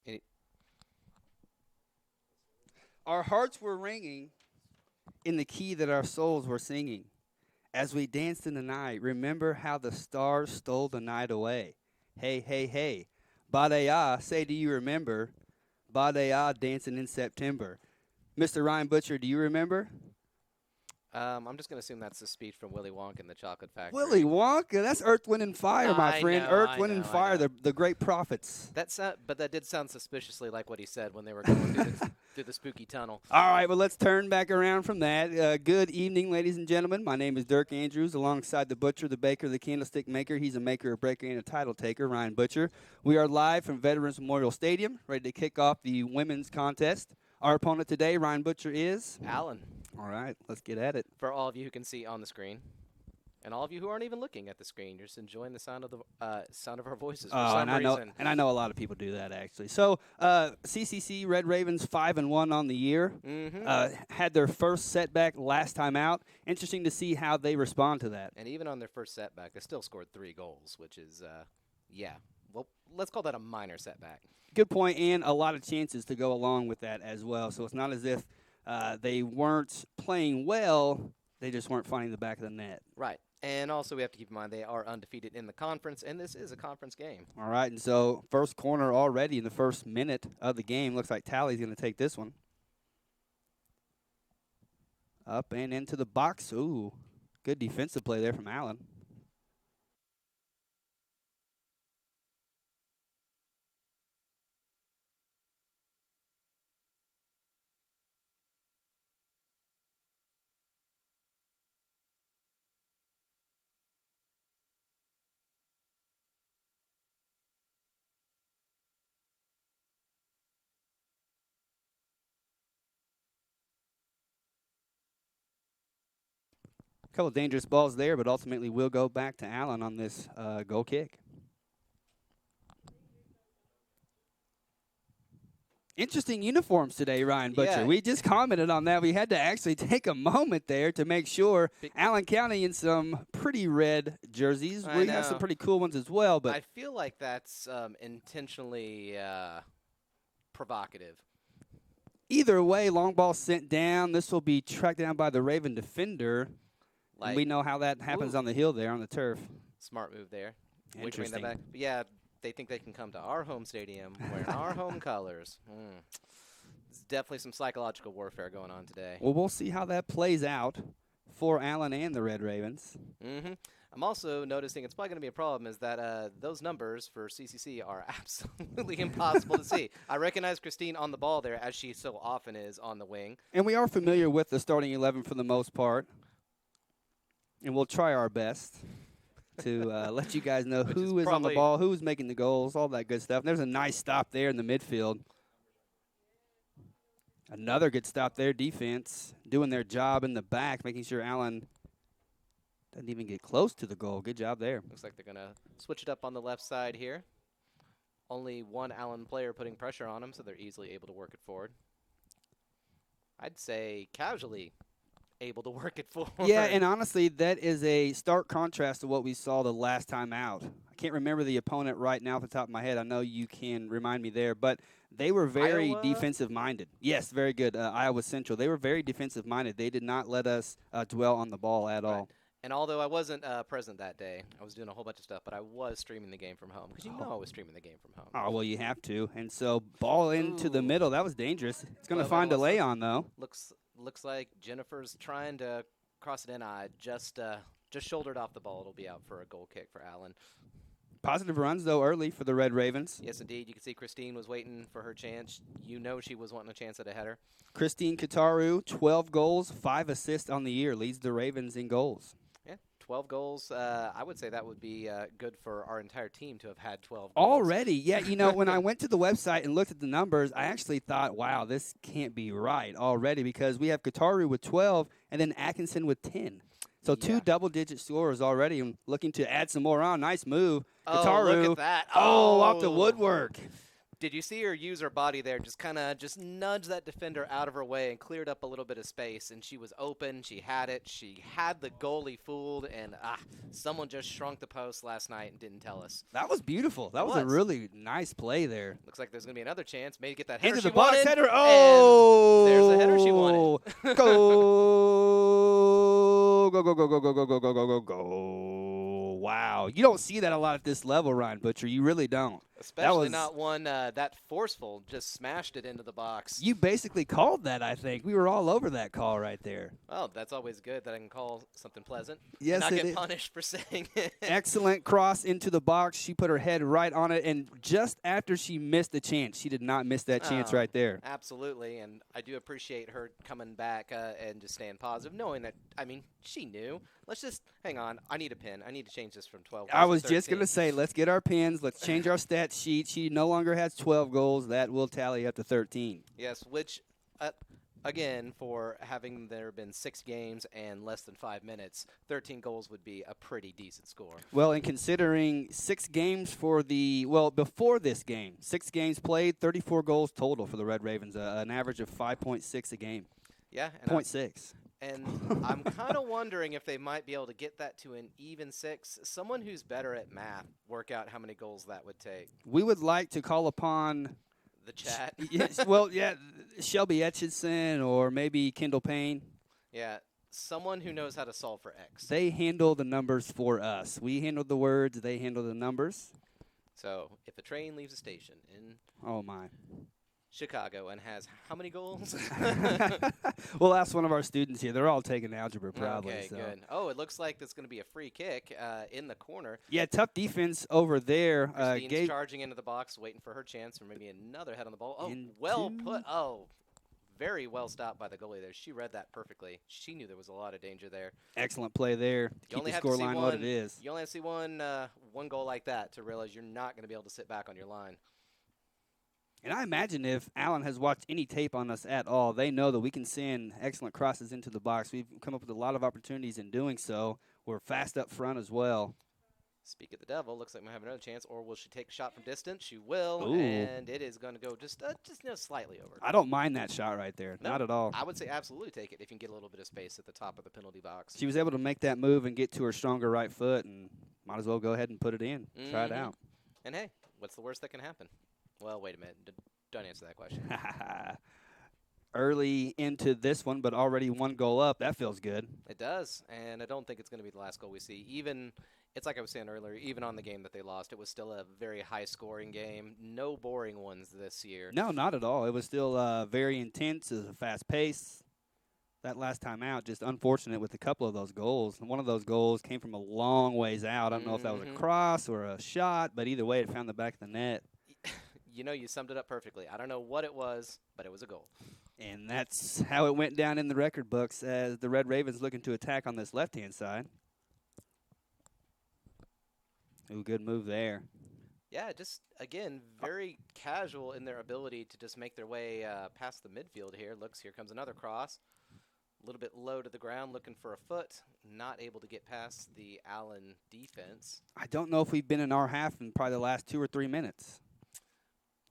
Any- Our hearts were ringing in the key that our souls were singing. As we danced in the night, remember how the stars stole the night away. Hey, hey, hey. Badaya, say, do you remember? Badaya dancing in September. Mr. Ryan Butcher, do you remember? I'm just going to assume that's the speech from Willy Wonka in the Chocolate Willy Factory. Wonka, that's Earth, Wind, and Fire, my I friend. know, Earth, I Wind, and know, I Fire, know. the great prophets. But that did sound suspiciously like what he said when they were going through the spooky tunnel. All right, well, let's turn back around from that. Good evening, ladies and gentlemen. My name is Dirk Andrews, alongside the butcher, the baker, the candlestick maker. He's a maker, a breaker, and a title taker, Ryan Butcher. We are live from Veterans Memorial Stadium, ready to kick off the women's contest. Our opponent today, Ryan Butcher, is Alan, all right, let's get at it. for all of you who can see on the screen, and all of you who aren't even looking at the screen, you're just enjoying the sound of our voices for some reason. And I know a lot of people do that actually. So, CCC Red Ravens 5-1 on the year. Had their first setback last time out. Interesting to see how they respond to that. And even on their first setback, they still scored 3 goals, which is, well, let's call that a minor setback. Good point, and a lot of chances to go along with that as well. So it's not as if they weren't playing well; they just weren't finding the back of the net. Right. And also, we have to keep in mind they are undefeated in the conference, and this is a conference game. All right, and so first corner already in the first minute of the game. Looks like Tally's going to take this one. Up and into the box. Ooh, good defensive play there from Allen. Couple dangerous balls there, but ultimately will go back to Allen on this goal kick. Interesting uniforms today, Ryan Butcher. Yeah. We just commented on that. We had to actually take a moment there to make sure Allen County in some pretty red jerseys. We have some pretty cool ones as well. But I feel like that's intentionally provocative. either way, long ball sent down. This will be tracked down by the Raven defender. And we know how that happens on the hill there on the turf. Smart move there. Interesting. That back. But yeah, they think they can come to our home stadium wearing our home colors. There's definitely some psychological warfare going on today. Well, we'll see how that plays out for Allen and the Red Ravens. I'm also noticing it's probably going to be a problem is that those numbers for CCC are absolutely impossible to see. I recognize Christine on the ball there, as she so often is on the wing. And we are familiar with the starting 11 for the most part. And we'll try our best to let you guys know who is on the ball, who's making the goals, all that good stuff. And there's a nice stop there in the midfield. Another good stop there, defense, doing their job in the back, making sure Allen doesn't even get close to the goal. Good job there. Looks like they're going to switch it up on the left side here. Only one Allen player putting pressure on them, so they're easily able to work it forward. I'd say casually able to work it forward. Yeah, and honestly, that is a stark contrast to what we saw the last time out. I can't remember the opponent right now off the top of my head. I know you can remind me there, but they were very defensive-minded. Yes, very good. Iowa Central. They were very defensive-minded. They did not let us dwell on the ball at all. And although I wasn't present that day, I was doing a whole bunch of stuff, but I was streaming the game from home because I was streaming the game from home. Oh, well, you have to. And so ball into the middle. That was dangerous. It's going to find a lay-on, though. Looks like Jennifer's trying to cross it in. I just shouldered off the ball. It'll be out for a goal kick for Allen. Positive runs, though, early for the Red Ravens. Yes, indeed. You can see Christine was waiting for her chance. You know she was wanting a chance at a header. Christine Kataru, 12 goals, 5 assists on the year, leads the Ravens in goals. Yeah, 12 goals. I would say that would be good for our entire team to have had 12 goals. Already? Yeah, you know, when I went to the website and looked at the numbers, I actually thought, wow, this can't be right already because we have Kataru with 12 and then Atkinson with 10. So two double-digit scorers already and looking to add some more on. Nice move. Oh, Kataru. look at that. Oh, off the woodwork. Did you see her use her body there? Just kind of just nudge that defender out of her way and cleared up a little bit of space. And she was open. She had it. She had the goalie fooled. And someone just shrunk the post last night and didn't tell us. That was beautiful. That was a really nice play there. Looks like there's going to be another chance. Maybe get that header Into she the box wanted. header. Oh! There's the header she wanted. Go! Go, go, go, go, go, go, go, go, go, go, go. Wow. You don't see that a lot at this level, Ryan Butcher. You really don't. Especially not one that forceful, just smashed it into the box. You basically called that, I think. We were all over that call right there. Oh, that's always good that I can call something pleasant. Yes, not it get is. punished for saying it. Excellent cross into the box. She put her head right on it, and just after she missed the chance, she did not miss that chance right there. Absolutely, and I do appreciate her coming back and just staying positive, knowing that, I mean, she knew. Let's just, hang on, I need a pin. I need to change this from 12 I was to just 13. going to say, let's get our pins. Let's change our stat sheet. She no longer has 12 goals. That will tally up to 13. Yes, which, again, for having there been 6 games and less than 5 minutes, 13 goals would be a pretty decent score. Well, and considering 6 games for before this game, 6 games played, 34 goals total for the Red Ravens, an average of 5.6 a game. Yeah. 0.6. And I'm kind of wondering if they might be able to get that to an even 6. Someone who's better at math, work out how many goals that would take. We would like to call upon the chat. Shelby Etchison or maybe Kendall Payne. Yeah, someone who knows how to solve for X. They handle the numbers for us. We handle the words, they handle the numbers. So if a train leaves a station in Chicago and has how many goals? We'll ask one of our students here. They're all taking algebra probably. Okay, good. Oh, it looks like there's going to be a free kick in the corner. Yeah, tough defense over there. Christine's charging into the box, waiting for her chance for maybe another head on the ball. Oh, well put. Oh, very well stopped by the goalie there. She read that perfectly. She knew there was a lot of danger there. Excellent play there. Keep the score line what it is. You only have to see one goal like that to realize you're not going to be able to sit back on your line. And I imagine if Allen has watched any tape on us at all, they know that we can send excellent crosses into the box. We've come up with a lot of opportunities in doing so. We're fast up front as well. Speak of the devil, looks like we have another chance. Or will she take a shot from distance? She will, Ooh. and it is going to go just slightly over. I don't mind that shot right there. No, not at all. I would say absolutely take it if you can get a little bit of space at the top of the penalty box. She was able to make that move and get to her stronger right foot, and might as well go ahead and put it in. Try it out. And, hey, what's the worst that can happen? Well, wait a minute. Don't answer that question. Early into this one, but already 1 goal up. That feels good. It does, and I don't think it's going to be the last goal we see. It's like I was saying earlier, even on the game that they lost, it was still a very high-scoring game. No boring ones this year. No, not at all. It was still very intense. It was a fast pace. That last time out, just unfortunate with a couple of those goals. And one of those goals came from a long ways out. I don't know if that was a cross or a shot, but either way, it found the back of the net. You know, you summed it up perfectly. I don't know what it was, but it was a goal. And that's how it went down in the record books as the Red Ravens looking to attack on this left-hand side. Ooh, good move there. Yeah, just, again, very casual in their ability to just make their way past the midfield here. Here comes another cross. A little bit low to the ground, looking for a foot. Not able to get past the Allen defense. I don't know if we've been in our half in probably the last 2 or 3 minutes.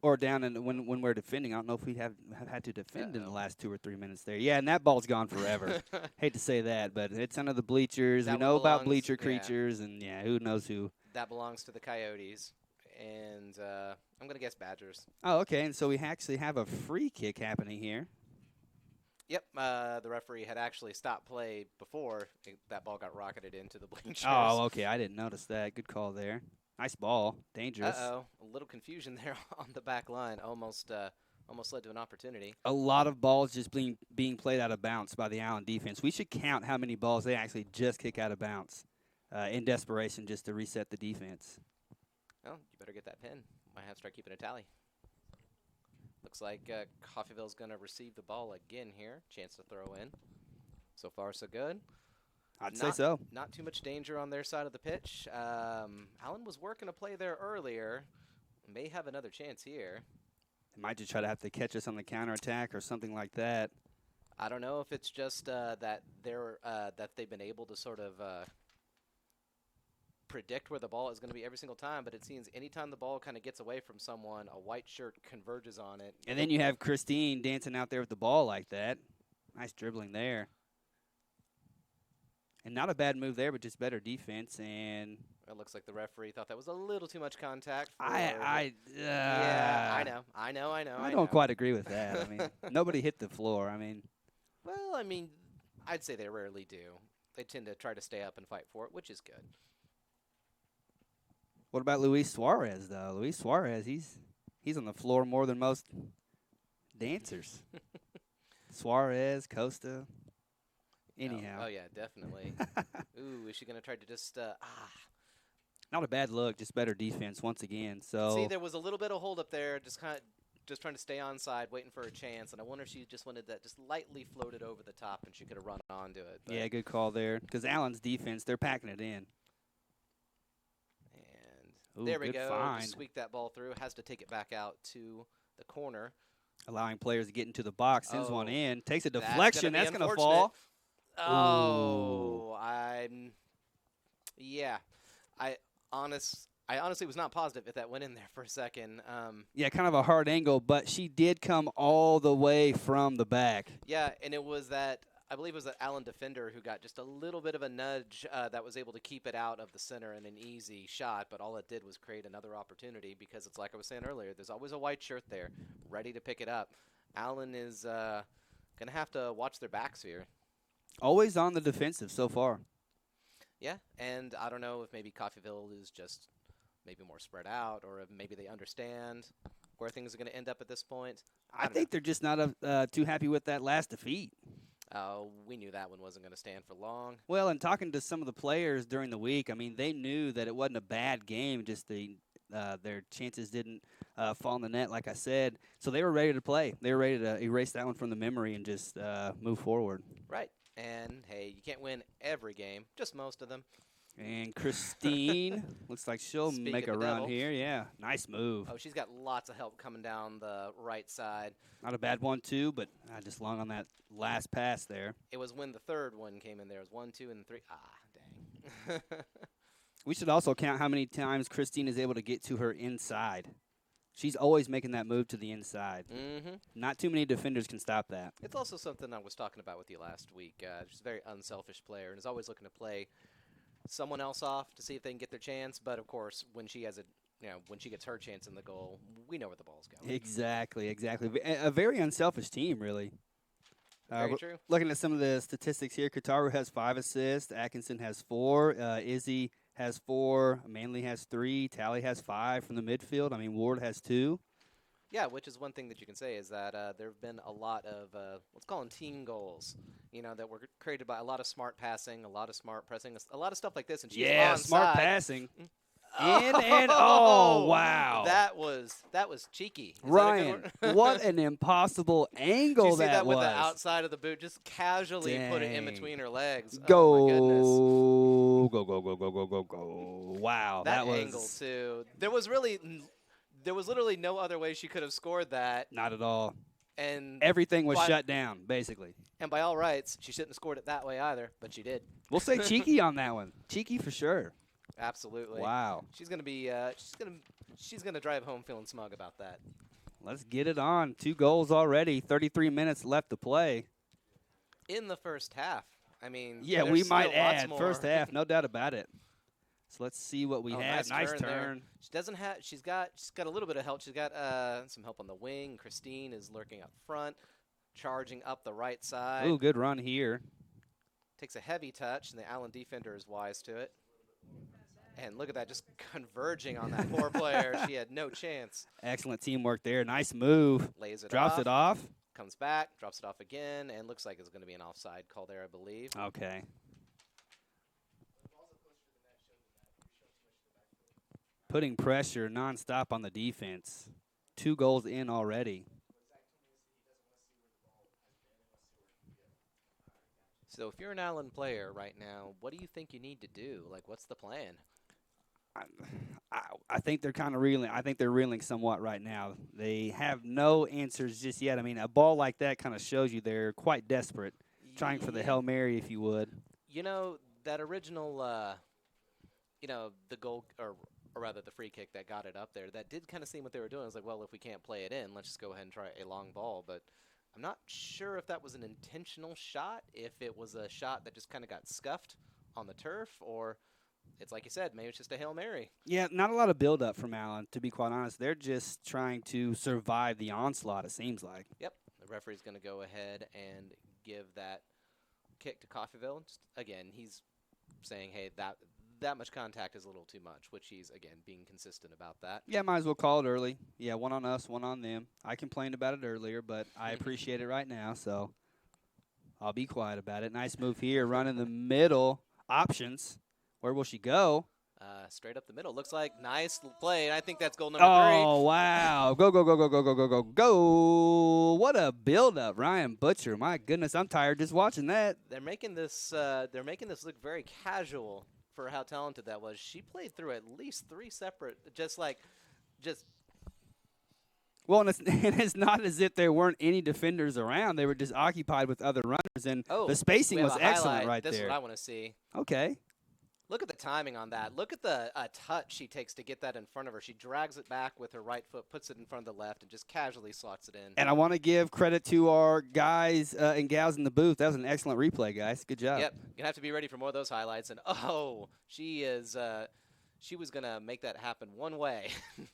Or down when we're defending. I don't know if we have had to defend in the last 2 or 3 minutes there. Yeah, and that ball's gone forever. Hate to say that, but it's under the bleachers. We know about bleacher creatures, and, who knows who. That belongs to the Coyotes, and I'm going to guess Badgers. Oh, okay, and so we actually have a free kick happening here. Yep, the referee had actually stopped play before that ball got rocketed into the bleachers. Oh, okay, I didn't notice that. Good call there. Nice ball. Dangerous. Uh-oh. A little confusion there on the back line. Almost led to an opportunity. A lot of balls just being played out of bounds by the Allen defense. We should count how many balls they actually just kick out of bounds in desperation just to reset the defense. Well, you better get that pin. Might have to start keeping a tally. Looks like Coffeyville's going to receive the ball again here. Chance to throw in. So far, so good. I'd say so. Not too much danger on their side of the pitch. Allen was working a play there earlier. May have another chance here. They might just try to have to catch us on the counterattack or something like that. I don't know if it's just that they've been able to sort of predict where the ball is going to be every single time, but it seems anytime the ball kind of gets away from someone, a white shirt converges on it. And then you have Christine dancing out there with the ball like that. Nice dribbling there. And not a bad move there, but just better defense. And it looks like the referee thought that was a little too much contact. Yeah, I know. I don't quite agree with that. I mean, nobody hit the floor. I mean, well, I mean, I'd say they rarely do. They tend to try to stay up and fight for it, which is good. What about Luis Suarez, though? Luis Suarez, he's on the floor more than most dancers. Suarez, Costa. Anyhow. Oh, yeah, definitely. Ooh, is she going to try to just Not a bad look, just better defense once again. So see, there was a little bit of hold up there, just trying to stay onside, waiting for a chance, and I wonder if she just wanted that just lightly floated over the top and she could have run onto it. But yeah, good call there. Because Allen's defense, they're packing it in. And Ooh, there we good go. find. Just squeak that ball through. Has to take it back out to the corner. Allowing players to get into the box, sends one in, takes a That's deflection, that's going to fall. Oh, I honestly was not positive if that went in there for a second. Yeah, kind of a hard angle, but she did come all the way from the back. Yeah, and it was I believe it was that Allen defender who got just a little bit of a nudge that was able to keep it out of the center and an easy shot, but all it did was create another opportunity because it's like I was saying earlier, there's always a white shirt there ready to pick it up. Allen is going to have to watch their backs here. Always on the defensive so far. Yeah, and I don't know if maybe Coffeyville is just maybe more spread out or if maybe they understand where things are going to end up at this point. I think they're just not too happy with that last defeat. We knew that one wasn't going to stand for long. Well, and talking to some of the players during the week, I mean, they knew that it wasn't a bad game, just their chances didn't fall in the net, like I said. So they were ready to play. They were ready to erase that one from the memory and just move forward. Right. And, hey, you can't win every game, just most of them. And Christine looks like she'll make a run devil. here. Yeah, nice move. Oh, she's got lots of help coming down the right side. Not a bad one, too, but just long on that last pass there. It was when the third one came in there. It was 1, 2, and 3. Dang. We should also count how many times Christine is able to get to her inside. She's always making that move to the inside. Mm-hmm. Not too many defenders can stop that. It's also something I was talking about with you last week. She's a very unselfish player and is always looking to play someone else off to see if they can get their chance. But, of course, when she has when she gets her chance in the goal, we know where the ball's going. Exactly. A very unselfish team, really. Very true. Looking at some of the statistics here, Kataru has 5 assists, Atkinson has 4, Izzy has 4, Manley has 3, Tally has 5 from the midfield. I mean, Ward has 2. Yeah, which is one thing that you can say is that there have been a lot of, let's call them team goals, that were created by a lot of smart passing, a lot of smart pressing, a lot of stuff like this. And she's onside. Smart passing. Oh, wow. That was cheeky. Ryan, what an impossible angle Did you see that was. with the outside of the boot, just casually put it in Dang. between her legs. Go. Oh, my goodness. Go. Wow, That was angle, too. There was literally no other way she could have scored that. Not at all. And everything was shut down, basically. And by all rights, she shouldn't have scored it that way either, but she did. We'll say cheeky on that one. Cheeky for sure. Absolutely. Wow. She's gonna be she's gonna drive home feeling smug about that. Let's get it on. 2 goals already. 33 minutes left to play. In the first half. I mean, yeah, we might add more. First half, no doubt about it. So let's see what we have. Nice turn. She doesn't have. She's got a little bit of help. She's got some help on the wing. Christine is lurking up front, charging up the right side. Ooh, good run here. Takes a heavy touch, and the Allen defender is wise to it. And look at that, just converging on that poor player. She had no chance. Excellent teamwork there. Nice move. Lays it Drops off. it off. Comes back, drops it off again, and looks like it's going to be an offside call there, I believe. Okay. Putting pressure nonstop on the defense. 2 goals in already. So if you're an Allen player right now, what do you think you need to do? Like, what's the plan? I think they're kind of reeling. I think they're reeling somewhat right now. They have no answers just yet. I mean, a ball like that kind of shows you they're quite desperate, trying for the Hail Mary, if you would. That original the goal, or rather the free kick that got it up there, that did kind of seem what they were doing. I was like, well, if we can't play it in, let's just go ahead and try a long ball. But I'm not sure if that was an intentional shot, if it was a shot that just kind of got scuffed on the turf, or it's like you said, maybe it's just a Hail Mary. Yeah, not a lot of build-up from Allen, to be quite honest. They're just trying to survive the onslaught, it seems like. Yep. The referee's going to go ahead and give that kick to Coffeyville. Just, again, he's saying, hey, that much contact is a little too much, which he's, again, being consistent about that. Yeah, might as well call it early. Yeah, one on us, one on them. I complained about it earlier, but I appreciate it right now, so I'll be quiet about it. Nice move here, run in the middle. Options. Where will she go? Straight up the middle. Looks like nice play, and I think that's goal number 3. Oh, wow. Go, go, go, go, go, go, go, go, go. What a build-up, Ryan Butcher. My goodness, I'm tired just watching that. They're making this look very casual for how talented that was. She played through at least 3 separate, Well, and it's not as if there weren't any defenders around. They were just occupied with other runners, and the spacing was excellent right there. This is what I want to see. Okay. Look at the timing on that. Look at the touch she takes to get that in front of her. She drags it back with her right foot, puts it in front of the left, and just casually slots it in. And I want to give credit to our guys and gals in the booth. That was an excellent replay, guys. Good job. Yep. You're going to have to be ready for more of those highlights. And, she was going to make that happen one way.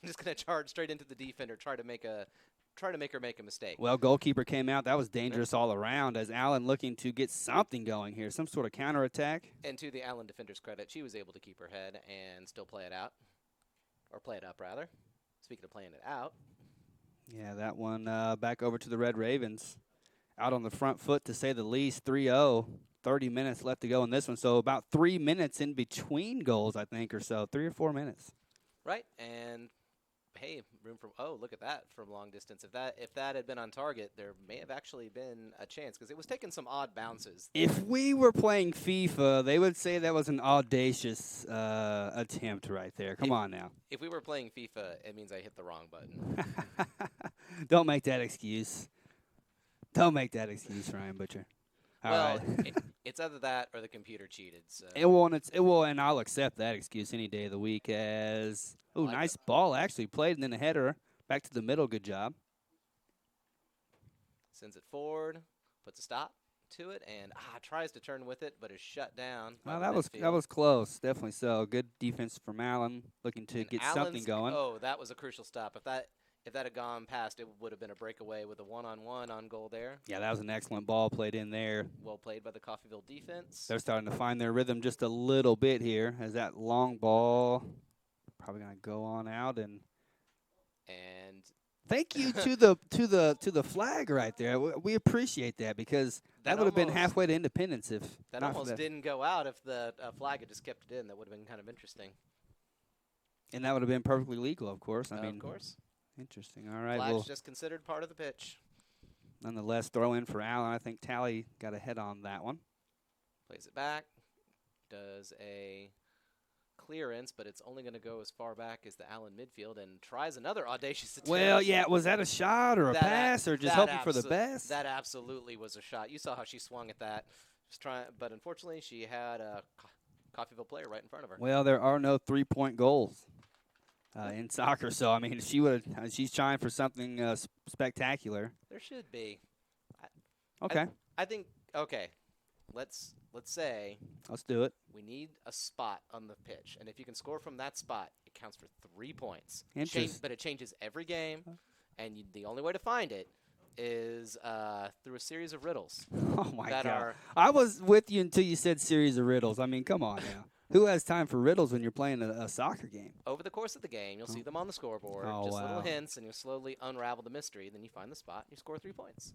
Just going to charge straight into the defender, try to make her make a mistake. Well, goalkeeper came out. That was dangerous all around as Allen looking to get something going here, some sort of counterattack. And to the Allen defender's credit, she was able to keep her head and still play it out. Or play it up, rather. Speaking of playing it out. Yeah, that one back over to the Red Ravens. Out on the front foot, to say the least, 3-0. 30 minutes left to go in this one. So about 3 minutes in between goals, I think, or so. 3 or 4 minutes. Right, and hey, room for look at that from long distance. If that had been on target, there may have actually been a chance because it was taking some odd bounces. If we were playing FIFA, they would say that was an audacious attempt right there. Come on now. If we were playing FIFA, it means I hit the wrong button. Don't make that excuse. Don't make that excuse, Ryan Butcher. All right. It's either that or the computer cheated. So. It will, and I'll accept that excuse any day of the week. As nice ball actually played, and then a header back to the middle. Good job. Sends it forward, puts a stop to it, and tries to turn with it, but is shut down. Well, that was close, definitely so. Good defense from Allen, looking to get something going. Oh, that was a crucial stop. If that had gone past, it would have been a breakaway with a one-on-one on goal there. Yeah, that was an excellent ball played in there. Well played by the Coffeyville defense. They're starting to find their rhythm just a little bit here as that long ball probably going to go on out and thank you to the flag right there. We appreciate that because that would have been halfway to independence if that almost didn't go out if the flag had just kept it in. That would have been kind of interesting. And that would have been perfectly legal, of course. Of course. Interesting. All right. Flag's just considered part of the pitch. Nonetheless, throw in for Allen. I think Tally got a head on that one. Plays it back. Does a clearance, but it's only going to go as far back as the Allen midfield and tries another audacious attempt. Well, yeah. Was that a shot or a pass or just hoping for the best? That absolutely was a shot. You saw how she swung at that. But unfortunately, she had a Coffeyville player right in front of her. Well, there are no 3-point goals. In soccer, so I mean, she's trying for something spectacular. There should be. Okay. I think. Okay. Let's say. Let's do it. We need a spot on the pitch, and if you can score from that spot, it counts for 3 points. But it changes every game, and the only way to find it is through a series of riddles. Oh my God! I was with you until you said series of riddles. I mean, come on now. Who has time for riddles when you're playing a soccer game? Over the course of the game, you'll see them on the scoreboard. Just little hints, and you'll slowly unravel the mystery. Then you find the spot, and you score 3 points.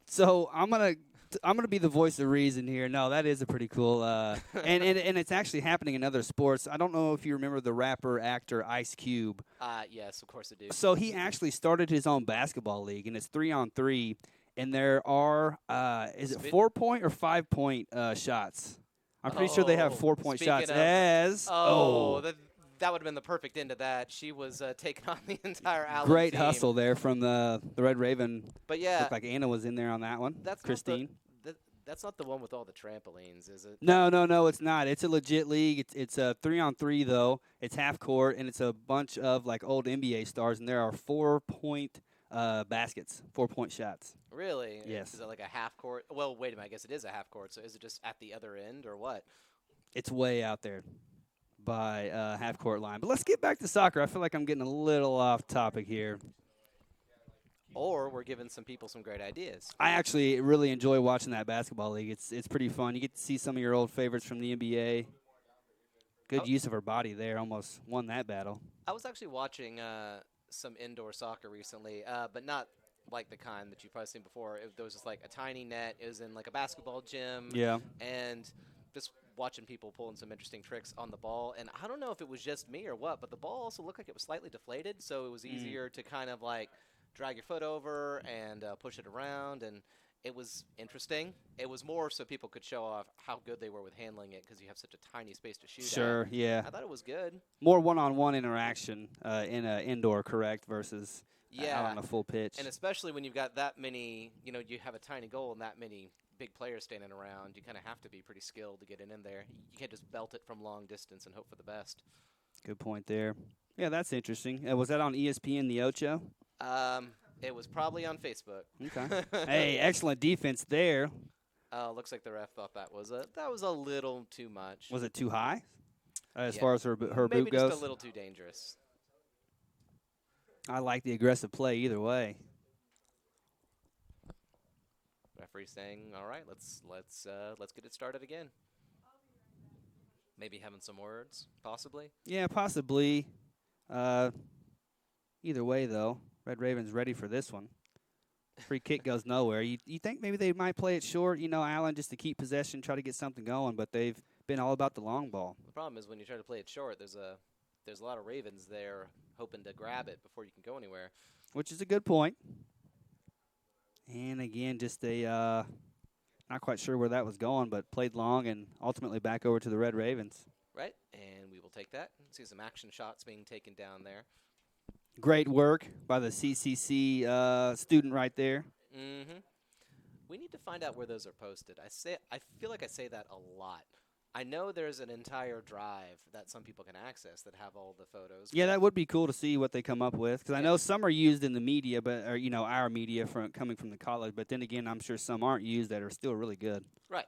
So I'm gonna be the voice of reason here. No, that is a pretty cool, and it's actually happening in other sports. I don't know if you remember the rapper actor Ice Cube. Yes, of course I do. So he actually started his own basketball league, and it's 3-on-3, and there are is it 4-point or 5-point shots? I'm pretty sure they have 4-point shots. That would have been the perfect end of that. She was taking on the entire Allen Great team. hustle there from the Red Raven. But yeah, looked like Anna was in there on that one. That's Christine. That's not the one with all the trampolines, is it? No, it's not. It's a legit league. It's a 3-on-3 though. It's half court, and it's a bunch of like old NBA stars, and there are 4-point baskets, 4-point shots. Really? Yes. Is it like a half court? Well, wait a minute. I guess it is a half court. So is it just at the other end or what? It's way out there by half court line. But let's get back to soccer. I feel like I'm getting a little off topic here. Or we're giving some people some great ideas. I actually really enjoy watching that basketball league. It's pretty fun. You get to see some of your old favorites from the NBA. Good use of her body there. Almost won that battle. I was actually watching some indoor soccer recently, but not like the kind that you've probably seen before. There was just like a tiny net. It was in like a basketball gym. Yeah. And just watching people pulling some interesting tricks on the ball. And I don't know if it was just me or what, but the ball also looked like it was slightly deflated, so it was easier to kind of like drag your foot over and push it around, and it was interesting. It was more so people could show off how good they were with handling it because you have such a tiny space to shoot at. Sure, yeah. I thought it was good. More one-on-one interaction in an indoor, correct, versus out on a full pitch. And especially when you've got that many, you have a tiny goal and that many big players standing around, you kind of have to be pretty skilled to get it in there. You can't just belt it from long distance and hope for the best. Good point there. Yeah, that's interesting. Was that on ESPN, the Ocho? It was probably on Facebook. Okay. Hey, excellent defense there. Looks like the ref thought that was a little too much. Was it too high as Yeah. far as her boot goes? Maybe just a little too dangerous. I like the aggressive play either way. Referee saying, "All right, let's get it started again." Maybe having some words, possibly. Yeah, possibly. Either way, though, Red Ravens ready for this one. Free kick goes nowhere. You think maybe they might play it short, Allen, just to keep possession, try to get something going, but they've been all about the long ball. The problem is when you try to play it short, there's a lot of Ravens there hoping to grab it before you can go anywhere. Which is a good point. And again, just not quite sure where that was going, but played long and ultimately back over to the Red Ravens. Right, and we will take that. See some action shots being taken down there. Great work by the CCC student right there. Mm-hmm. We need to find out where those are posted. I feel like I say that a lot. I know there's an entire drive that some people can access that have all the photos. Yeah, that would be cool to see what they come up with, because I know some are used in the media, or our media coming from the college. But then again, I'm sure some aren't used that are still really good. Right.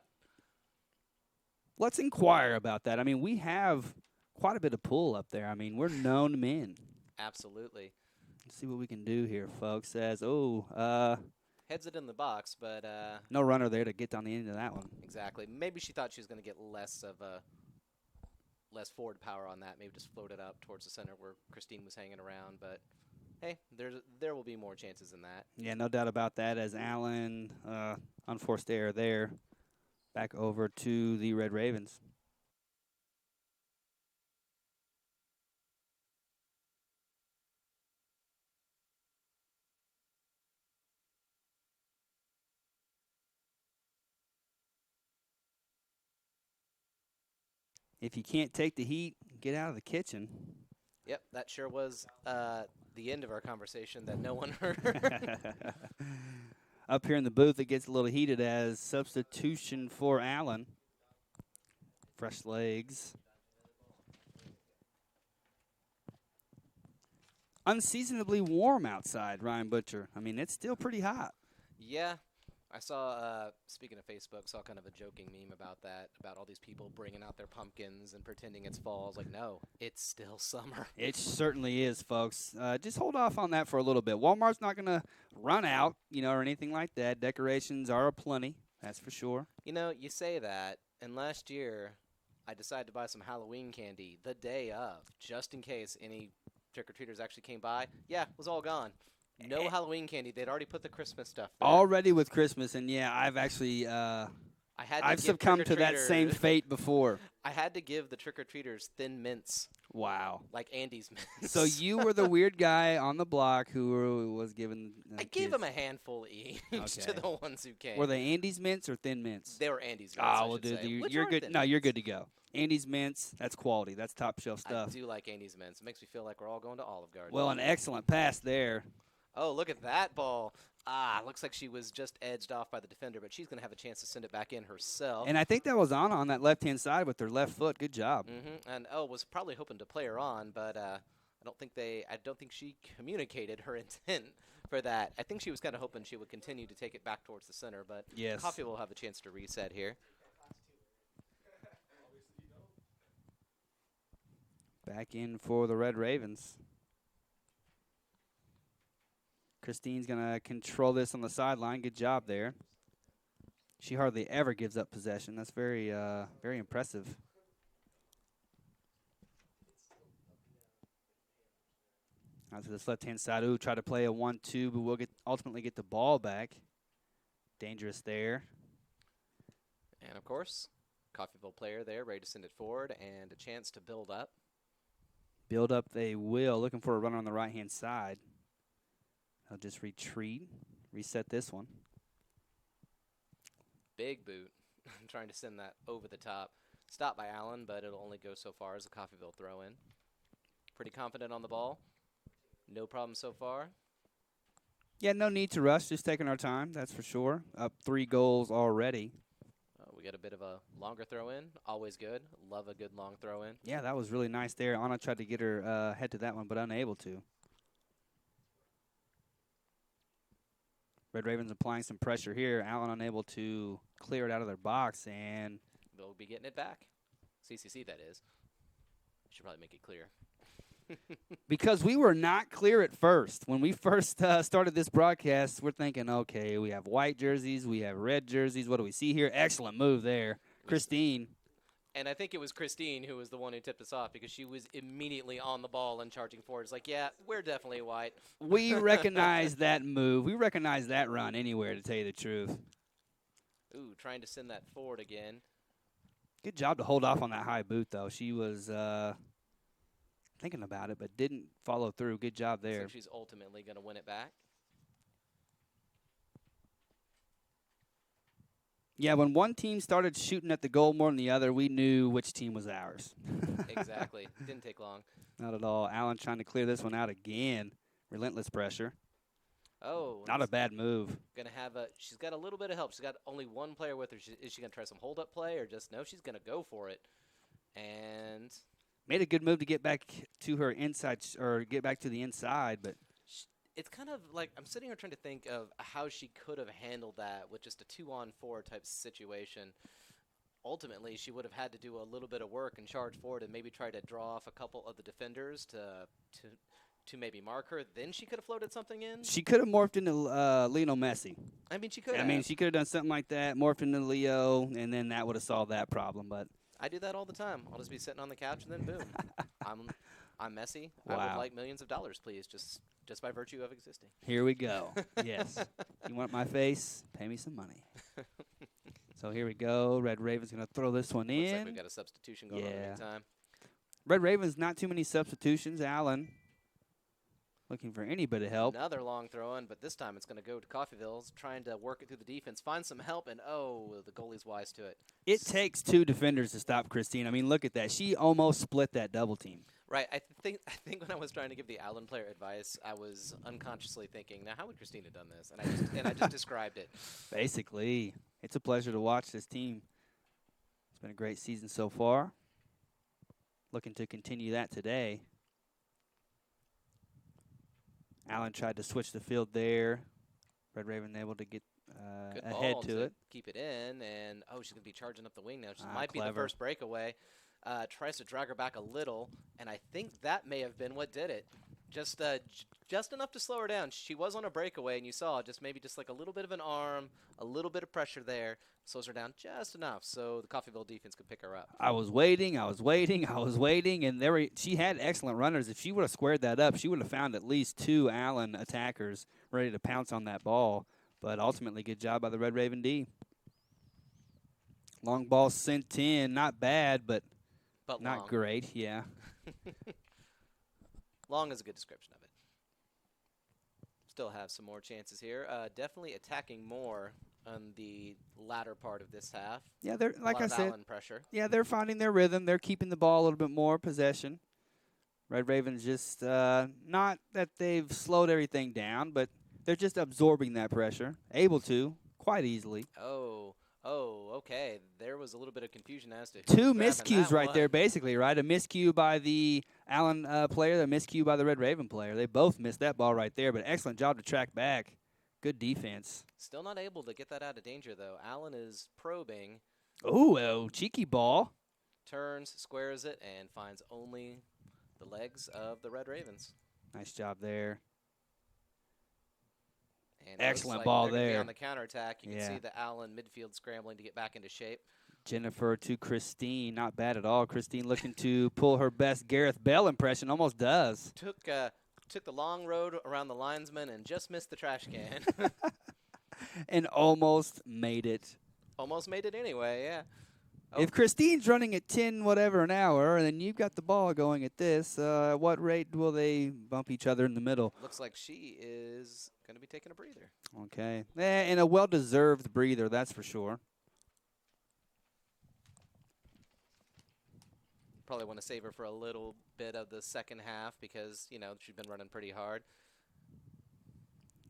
Let's inquire about that. I mean, we have quite a bit of pull up there. I mean, we're known men. Absolutely. Let's see what we can do here, folks. Heads it in the box, but no runner there to get down the end of that one. Exactly. Maybe she thought she was going to get less forward power on that. Maybe just float it up towards the center where Christine was hanging around. But hey, there will be more chances than that. Yeah, no doubt about that. As Allen, unforced error there, back over to the Red Ravens. If you can't take the heat, get out of the kitchen. Yep, that sure was the end of our conversation that no one heard. Up here in the booth, it gets a little heated as substitution for Allen. Fresh legs. Unseasonably warm outside, Ryan Butcher. I mean, it's still pretty hot. Yeah. I saw, speaking of Facebook, saw kind of a joking meme about that, about all these people bringing out their pumpkins and pretending it's fall. I was like, no, it's still summer. It certainly is, folks. Just hold off on that for a little bit. Walmart's not going to run out, or anything like that. Decorations are aplenty, that's for sure. You say that, and last year I decided to buy some Halloween candy the day of, just in case any trick-or-treaters actually came by. Yeah, it was all gone. No Halloween candy. They'd already put the Christmas stuff there. Already with Christmas, and yeah, I've actually I've succumbed to that same fate before. I had to give the trick-or-treaters Thin Mints. Wow. Like Andy's Mints. So you were the weird guy on the block who was given I gave them a handful each to the ones who came. Were they Andy's Mints or Thin Mints? They were Andy's Mints, well, dude, you're good. No, you're good to go. Andy's Mints, that's quality. That's top shelf stuff. I do like Andy's Mints. It makes me feel like we're all going to Olive Garden. Well, an excellent pass there. Oh, look at that ball. Looks like she was just edged off by the defender, but she's going to have a chance to send it back in herself. And I think that was Anna on that left-hand side with her left foot. Good job. And was probably hoping to play her on, but I don't think she communicated her intent for that. I think she was kind of hoping she would continue to take it back towards the center, but Yes. Coffee will have a chance to reset here. Back in for the Red Ravens. Christine's going to control this on the sideline. Good job there. She hardly ever gives up possession. That's very, very impressive. Out to this left-hand side. Ooh, try to play a 1-2, but we'll ultimately get the ball back. Dangerous there. And, of course, Coffeyville player there, ready to send it forward, and a chance to build up. Build up they will. Looking for a runner on the right-hand side. They'll just retreat, reset this one. Big boot. Trying to send that over the top. Stopped by Allen, but it'll only go so far as a Coffeyville throw in. Pretty confident on the ball. No problem so far. Yeah, no need to rush. Just taking our time, that's for sure. Up 3 goals already. We got a bit of a longer throw in. Always good. Love a good long throw in. Yeah, that was really nice there. Anna tried to get her head to that one, but unable to. Red Ravens applying some pressure here. Allen unable to clear it out of their box, and they'll be getting it back. CCC, that is. Should probably make it clear. Because we were not clear at first. When we first started this broadcast, we're thinking, okay, we have white jerseys, we have red jerseys. What do we see here? Excellent move there. Christine. And I think it was Christine who was the one who tipped us off because she was immediately on the ball and charging forward. It's like, yeah, we're definitely white. We recognize that move. We recognize that run anywhere, to tell you the truth. Ooh, trying to send that forward again. Good job to hold off on that high boot, though. She was thinking about it, but didn't follow through. Good job there. So she's ultimately going to win it back. Yeah, when one team started shooting at the goal more than the other, we knew which team was ours. Exactly. Didn't take long. Not at all. Allen trying to clear this one out again. Relentless pressure. Oh. Not a bad move. She's got a little bit of help. She's got only one player with her. Is she going to try some hold-up play or just no? She's going to go for it. And made a good move to get back to her inside or get back to the inside, but it's kind of like I'm sitting here trying to think of how she could have handled that with just a 2-on-4 type situation. Ultimately, she would have had to do a little bit of work and charge forward and maybe try to draw off a couple of the defenders to maybe mark her. Then she could have floated something in. She could have morphed into Lionel Messi. I mean, she could have. I mean, she could have done something like that, morphed into Leo, and then that would have solved that problem. But I do that all the time. I'll just be sitting on the couch and then boom, I'm Messi. Wow. I would like millions of dollars, please, just by virtue of existing. Here we go. Yes. You want my face? Pay me some money. So here we go. Red Raven's going to throw this one in. Looks like we've got a substitution going on in the meantime. Red Ravens, not too many substitutions. Allen looking for any bit of help. Another long throw in, but this time it's going to go to Coffeyville's, trying to work it through the defense, find some help, and the goalie's wise to it. It takes 2 defenders to stop Christine. I mean, look at that. She almost split that double team. Right. I think when I was trying to give the Allen player advice, I was unconsciously thinking, now how would Christine have done this? And I just described it. Basically, it's a pleasure to watch this team. It's been a great season so far. Looking to continue that today. Allen tried to switch the field there. Red Raven able to get ahead to it. Keep it in, and she's going to be charging up the wing now. She might clever. be the first breakaway. Tries to drag her back a little, and I think that may have been what did it. Just enough to slow her down. She was on a breakaway, and you saw maybe just like a little bit of an arm, a little bit of pressure there, slows her down just enough so the Coffeyville defense could pick her up. I was waiting, and she had excellent runners. If she would have squared that up, she would have found at least 2 Allen attackers ready to pounce on that ball. But ultimately, good job by the Red Raven D. Long ball sent in, not bad, but not long. great, yeah. Long is a good description of it. Still have some more chances here. Definitely attacking more on the latter part of this half. Yeah, they're like I said. Allen pressure. Yeah, they're finding their rhythm. They're keeping the ball a little bit more possession. Red Ravens just not that they've slowed everything down, but They're just absorbing that pressure, able to quite easily. Oh, okay. There was a little bit of confusion as to who Two was grabbing miscues that right one. there, basically, right? A miscue by the Allen player, a miscue by the Red Raven player. They both missed that ball right there, but excellent job to track back. Good defense. Still not able to get that out of danger, though. Allen is probing. Ooh, a cheeky ball. Turns, squares it, and finds only the legs of the Red Ravens. Nice job there. And Excellent like ball they're gonna be there. on the counterattack. You can see the Allen midfield scrambling to get back into shape. Jennifer to Christine. Not bad at all. Christine looking to pull her best Gareth Bell impression. Almost does. Took the long road around the linesman and just missed the trash can. And almost made it. Almost made it anyway, yeah. Oh. If Christine's running at 10 whatever an hour, and then you've got the ball going at this, at what rate will they bump each other in the middle? Looks like she is going to be taking a breather. Okay. And a well-deserved breather, that's for sure. Probably want to save her for a little bit of the second half because, she's been running pretty hard.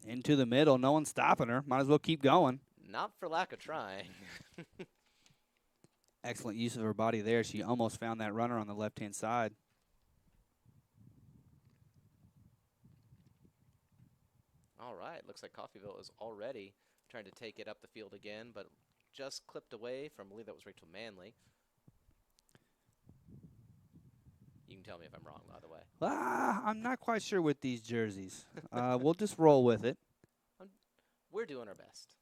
Into the middle. No one's stopping her. Might as well keep going. Not for lack of trying. Excellent use of her body there. She almost found that runner on the left-hand side. All right. Looks like Coffeyville is already trying to take it up the field again, but just clipped away from, I believe that was Rachel Manley. You can tell me if I'm wrong, by the way. I'm not quite sure with these jerseys. We'll just roll with it. We're doing our best.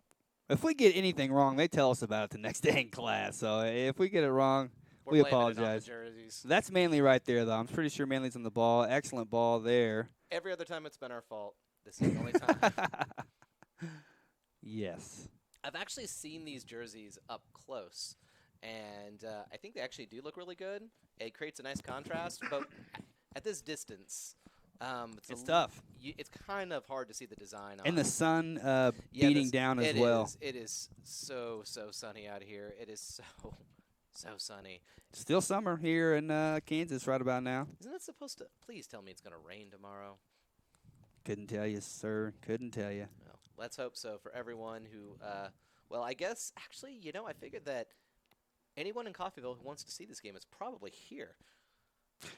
If we get anything wrong, they tell us about it the next day in class. So if we get it wrong, we apologize. Jerseys. That's Manley right there, though. I'm pretty sure Manley's on the ball. Excellent ball there. Every other time it's been our fault. This is the only time. Yes. I've actually seen these jerseys up close, and I think they actually do look really good. It creates a nice contrast, but at this distance, it's tough. It's kind of hard to see the design on. And the sun beating down as well. It is so sunny out here. It is so sunny. Still summer here in Kansas right about now. Isn't it supposed to? Please tell me it's going to rain tomorrow. Couldn't tell you, sir. Couldn't tell you. Well, let's hope so for everyone who, I guess, actually, I figured that anyone in Coffeyville who wants to see this game is probably here.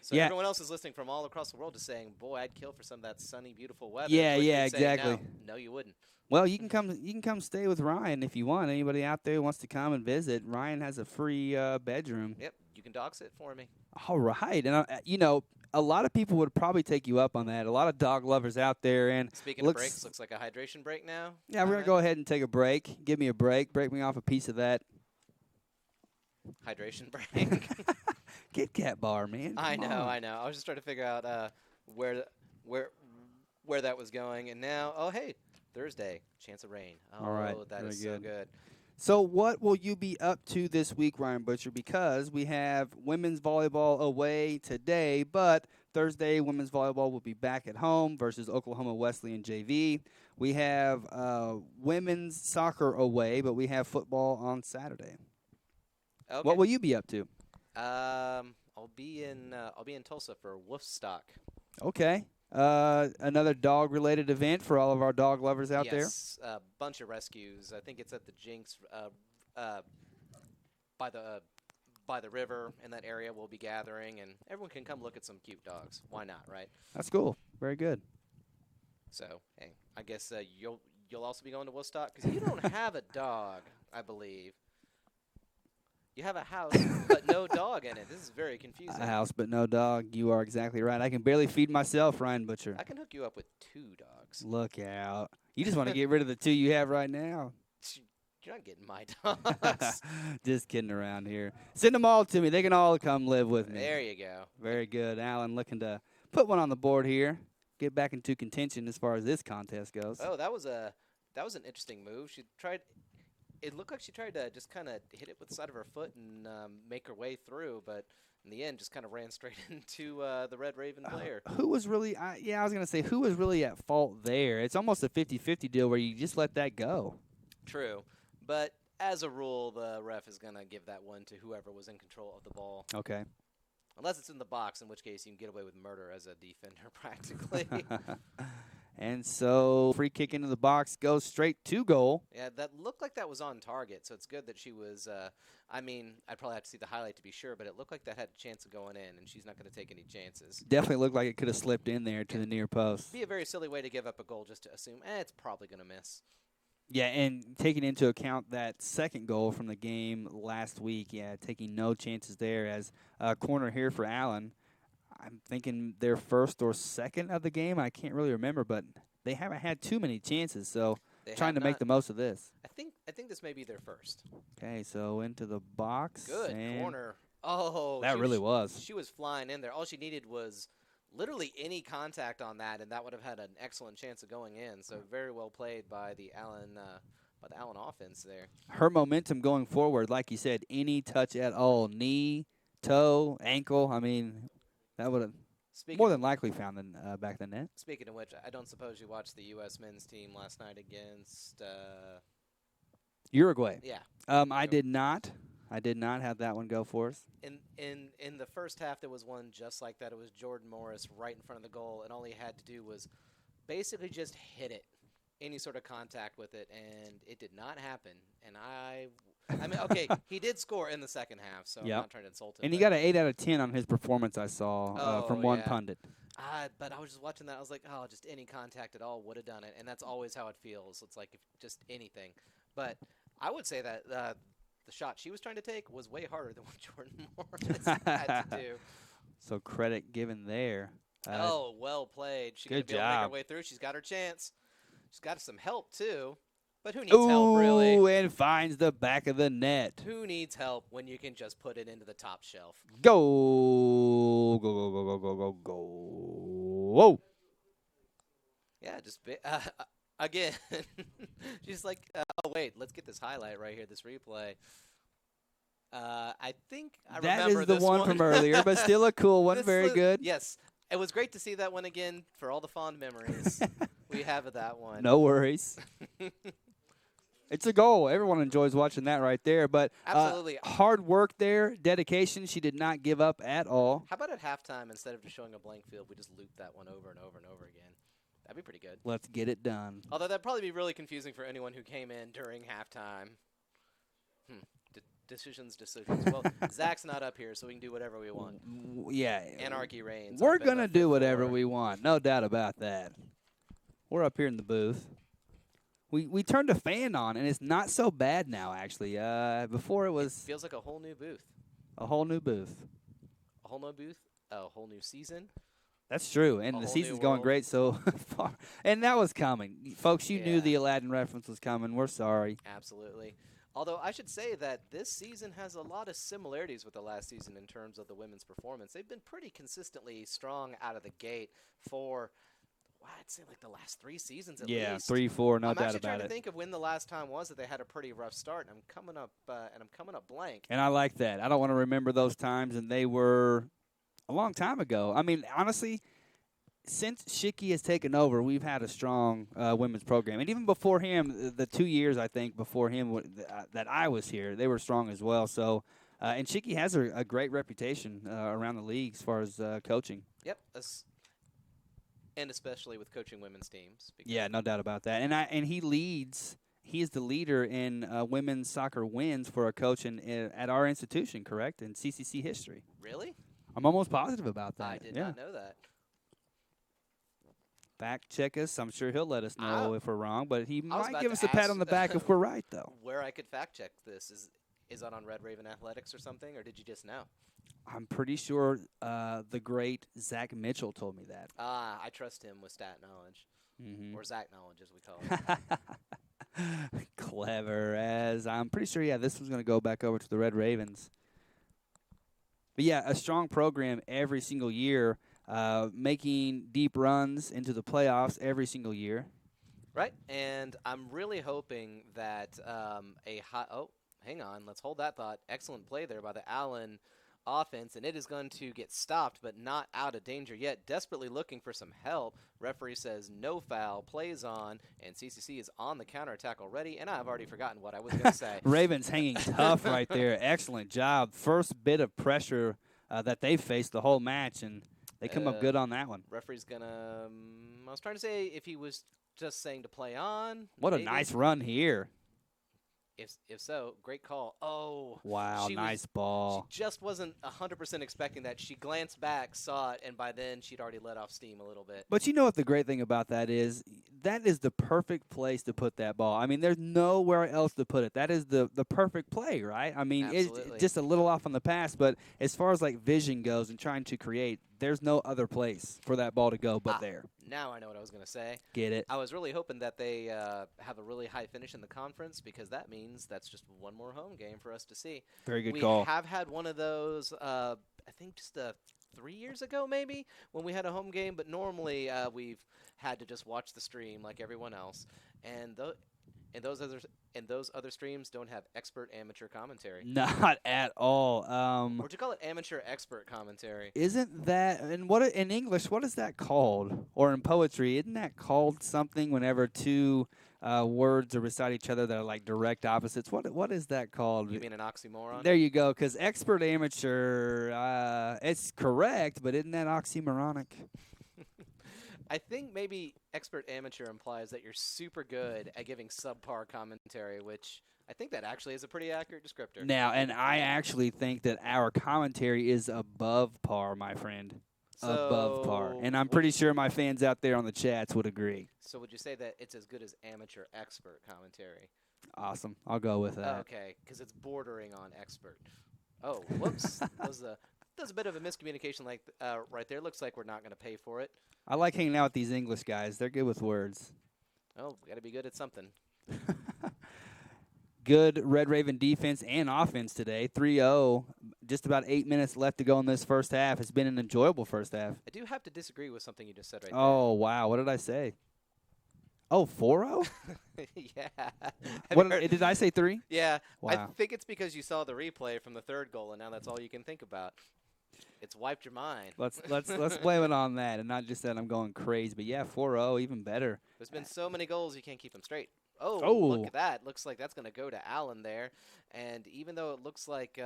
So everyone else is listening from all across the world is saying, boy, I'd kill for some of that sunny, beautiful weather. Yeah, exactly. No, you wouldn't. Well, you can come stay with Ryan if you want. Anybody out there who wants to come and visit, Ryan has a free bedroom. Yep, you can dog sit for me. All right. And, a lot of people would probably take you up on that. A lot of dog lovers out there. And speaking of breaks, looks like a hydration break now. Yeah, we're going to go ahead and take a break. Give me a break. Break me off a piece of that. Hydration break. Kit Kat bar, man. I know. I was just trying to figure out where that was going. And now, hey, Thursday, chance of rain. Oh, all right. That is so good. So what will you be up to this week, Ryan Butcher? Because we have women's volleyball away today, but Thursday women's volleyball will be back at home versus Oklahoma Wesleyan JV. We have women's soccer away, but we have football on Saturday. Okay. What will you be up to? I'll be in Tulsa for Wolfstock. Okay. Another dog-related event for all of our dog lovers out there? Yes, a bunch of rescues. I think it's at the Jinx by the river in that area. We'll be gathering, and everyone can come look at some cute dogs. Why not, right? That's cool. Very good. So, hey, I guess you'll also be going to Woodstock because you don't have a dog, I believe. You have a house, but no dog in it. This is very confusing. A house, but no dog. You are exactly right. I can barely feed myself, Ryan Butcher. I can hook you up with 2 dogs. Look out. You just want to get rid of the 2 you have right now. You're not getting my dogs. Just kidding around here. Send them all to me. They can all come live with me. There you go. Very good. Alan looking to put one on the board here. Get back into contention as far as this contest goes. Oh, that was an interesting move. It looked like she tried to just kind of hit it with the side of her foot and make her way through, but in the end just kind of ran straight into the Red Raven player. Who was really I was going to say, who was really at fault there? It's almost a 50-50 deal where you just let that go. True. But as a rule, the ref is going to give that one to whoever was in control of the ball. Okay. Unless it's in the box, in which case you can get away with murder as a defender practically. And so free kick into the box goes straight to goal. Yeah, that looked like that was on target, so it's good that she was I mean, I'd probably have to see the highlight to be sure, but it looked like that had a chance of going in, and she's not going to take any chances. Definitely looked like it could have slipped in there to the near post. Be a very silly way to give up a goal just to assume, it's probably going to miss. Yeah, and taking into account that second goal from the game last week, taking no chances there as a corner here for Allen. I'm thinking their first or second of the game. I can't really remember, but they haven't had too many chances, so trying to make the most of this. I think this may be their first. Okay, so into the box. Good corner. Oh, that really was. She was flying in there. All she needed was literally any contact on that, and that would have had an excellent chance of going in. So very well played by the Allen offense there. Her momentum going forward, like you said, any touch at all, knee, toe, ankle. I mean, that would have more than likely found the back of the net. Speaking of which, I don't suppose you watched the U.S. men's team last night against Uruguay. Yeah. I did not. I did not have that one go for us. In the first half, there was one just like that. It was Jordan Morris right in front of the goal, and all he had to do was basically just hit it, any sort of contact with it, and it did not happen. And I mean, okay, he did score in the second half, so I'm not trying to insult him. And he got an 8 out of 10 on his performance, I saw, from one pundit. But I was just watching that. I was like, oh, just any contact at all would have done it, and that's always how it feels. It's like if just anything. But I would say that the shot she was trying to take was way harder than what Jordan Morris had to do. So credit given there. Well played. She's going to be able to make her way through. She's got her chance. She's got some help, too. But who needs help, really? Ooh, and finds the back of the net. Who needs help when you can just put it into the top shelf? Go. Go, go, go, go, go, go, go. Whoa. Yeah, just again. She's like, oh, wait, let's get this highlight right here, this replay. I think I remember this one. That is the one from earlier, but still a cool one. Very good. Yes. It was great to see that one again for all the fond memories we have of that one. No worries. It's a goal. Everyone enjoys watching that right there. But absolutely, hard work there, dedication. She did not give up at all. How about at halftime, instead of just showing a blank field, we just loop that one over and over and over again? That'd be pretty good. Let's get it done. Although that'd probably be really confusing for anyone who came in during halftime. Decisions. Well, Zach's not up here, so we can do whatever we want. Yeah. Anarchy reigns. We're going to do whatever we want. No doubt about that. We're up here in the booth. We turned a fan on, and it's not so bad now, actually. Before it was... It feels like a whole new booth. A whole new booth. A whole new booth? A whole new season? That's true, and the season's going great so far. And that was coming. Folks, you knew the Aladdin reference was coming. We're sorry. Absolutely. Although I should say that this season has a lot of similarities with the last season in terms of the women's performance. They've been pretty consistently strong out of the gate for, I'd say, like the last 3 seasons at least. Yeah, 3, 4, no doubt about it. I'm actually trying to think of when the last time was that they had a pretty rough start, and I'm coming up blank. And I like that. I don't want to remember those times, and they were a long time ago. I mean, honestly, since Shicky has taken over, we've had a strong women's program. And even before him, the 2 years, I think, before him that I was here, they were strong as well. So, and Shicky has a great reputation around the league as far as coaching. Yep. And especially with coaching women's teams. Yeah, no doubt about that. And he leads. He is the leader in women's soccer wins for a coach at our institution, correct? In CCC history. Really? I'm almost positive about that. I did not know that. Fact check us. I'm sure he'll let us know if we're wrong, but he might give us a ask pat on the back if we're right, though. Where I could fact check this is that on Red Raven Athletics or something, or did you just know? I'm pretty sure the great Zach Mitchell told me that. I trust him with stat knowledge, or Zach knowledge, as we call it. Clever as. I'm pretty sure, this one's going to go back over to the Red Ravens. But, a strong program every single year. Making deep runs into the playoffs every single year. Right, and I'm really hoping that hang on, let's hold that thought. Excellent play there by the Allen offense, and it is going to get stopped, but not out of danger yet. Desperately looking for some help. Referee says no foul, plays on, and CCC is on the counterattack already, and I've already forgotten what I was going to say. Ravens hanging tough right there. Excellent job. First bit of pressure that they faced the whole match, and They come up good on that one. Referee's gonna. I was trying to say if he was just saying to play on. What maybe. a nice run here. If so, great call. Oh, wow, nice ball. She just wasn't 100% expecting that. She glanced back, saw it, and by then she'd already let off steam a little bit. But you know what the great thing about that is? That is the perfect place to put that ball. I mean, there's nowhere else to put it. That is the perfect play, right? I mean, it's just a little off on the pass, but as far as like vision goes and trying to create, there's no other place for that ball to go but there. Now I know what I was going to say. Get it? I was really hoping that they have a really high finish in the conference because that means that's just one more home game for us to see. Very good call. We have had one of those, I think just 3 years ago maybe, when we had a home game, but normally we've had to just watch the stream like everyone else. And those other streams don't have expert amateur commentary. Not at all. Would you call it amateur expert commentary? Isn't that in English? What is that called? Or in poetry, isn't that called something whenever two words are beside each other that are like direct opposites? What is that called? You mean an oxymoron? There you go. Because expert amateur, it's correct, but isn't that oxymoronic? I think maybe expert amateur implies that you're super good at giving subpar commentary, which I think that actually is a pretty accurate descriptor. Now, and I actually think that our commentary is above par, my friend. Above par. And I'm pretty sure my fans out there on the chats would agree. So would you say that it's as good as amateur expert commentary? Awesome. I'll go with that. Okay, because it's bordering on expert. Oh, whoops. That was a bit of a miscommunication right there. Looks like we're not going to pay for it. I like hanging out with these English guys. They're good with words. Oh, got to be good at something. Good Red Raven defense and offense today. 3-0. Just about 8 minutes left to go in this first half. It's been an enjoyable first half. I do have to disagree with something you just said right there. Oh, wow. What did I say? Oh, 4-0? Yeah. Did I say 3? Yeah. Wow. I think it's because you saw the replay from the third goal, and now that's all you can think about. It's wiped your mind. Let's blame it on that, and not just that I'm going crazy. But yeah, 4-0, even better. There's been so many goals you can't keep them straight. Oh, look at that. Looks like that's going to go to Allen there. And even though it looks like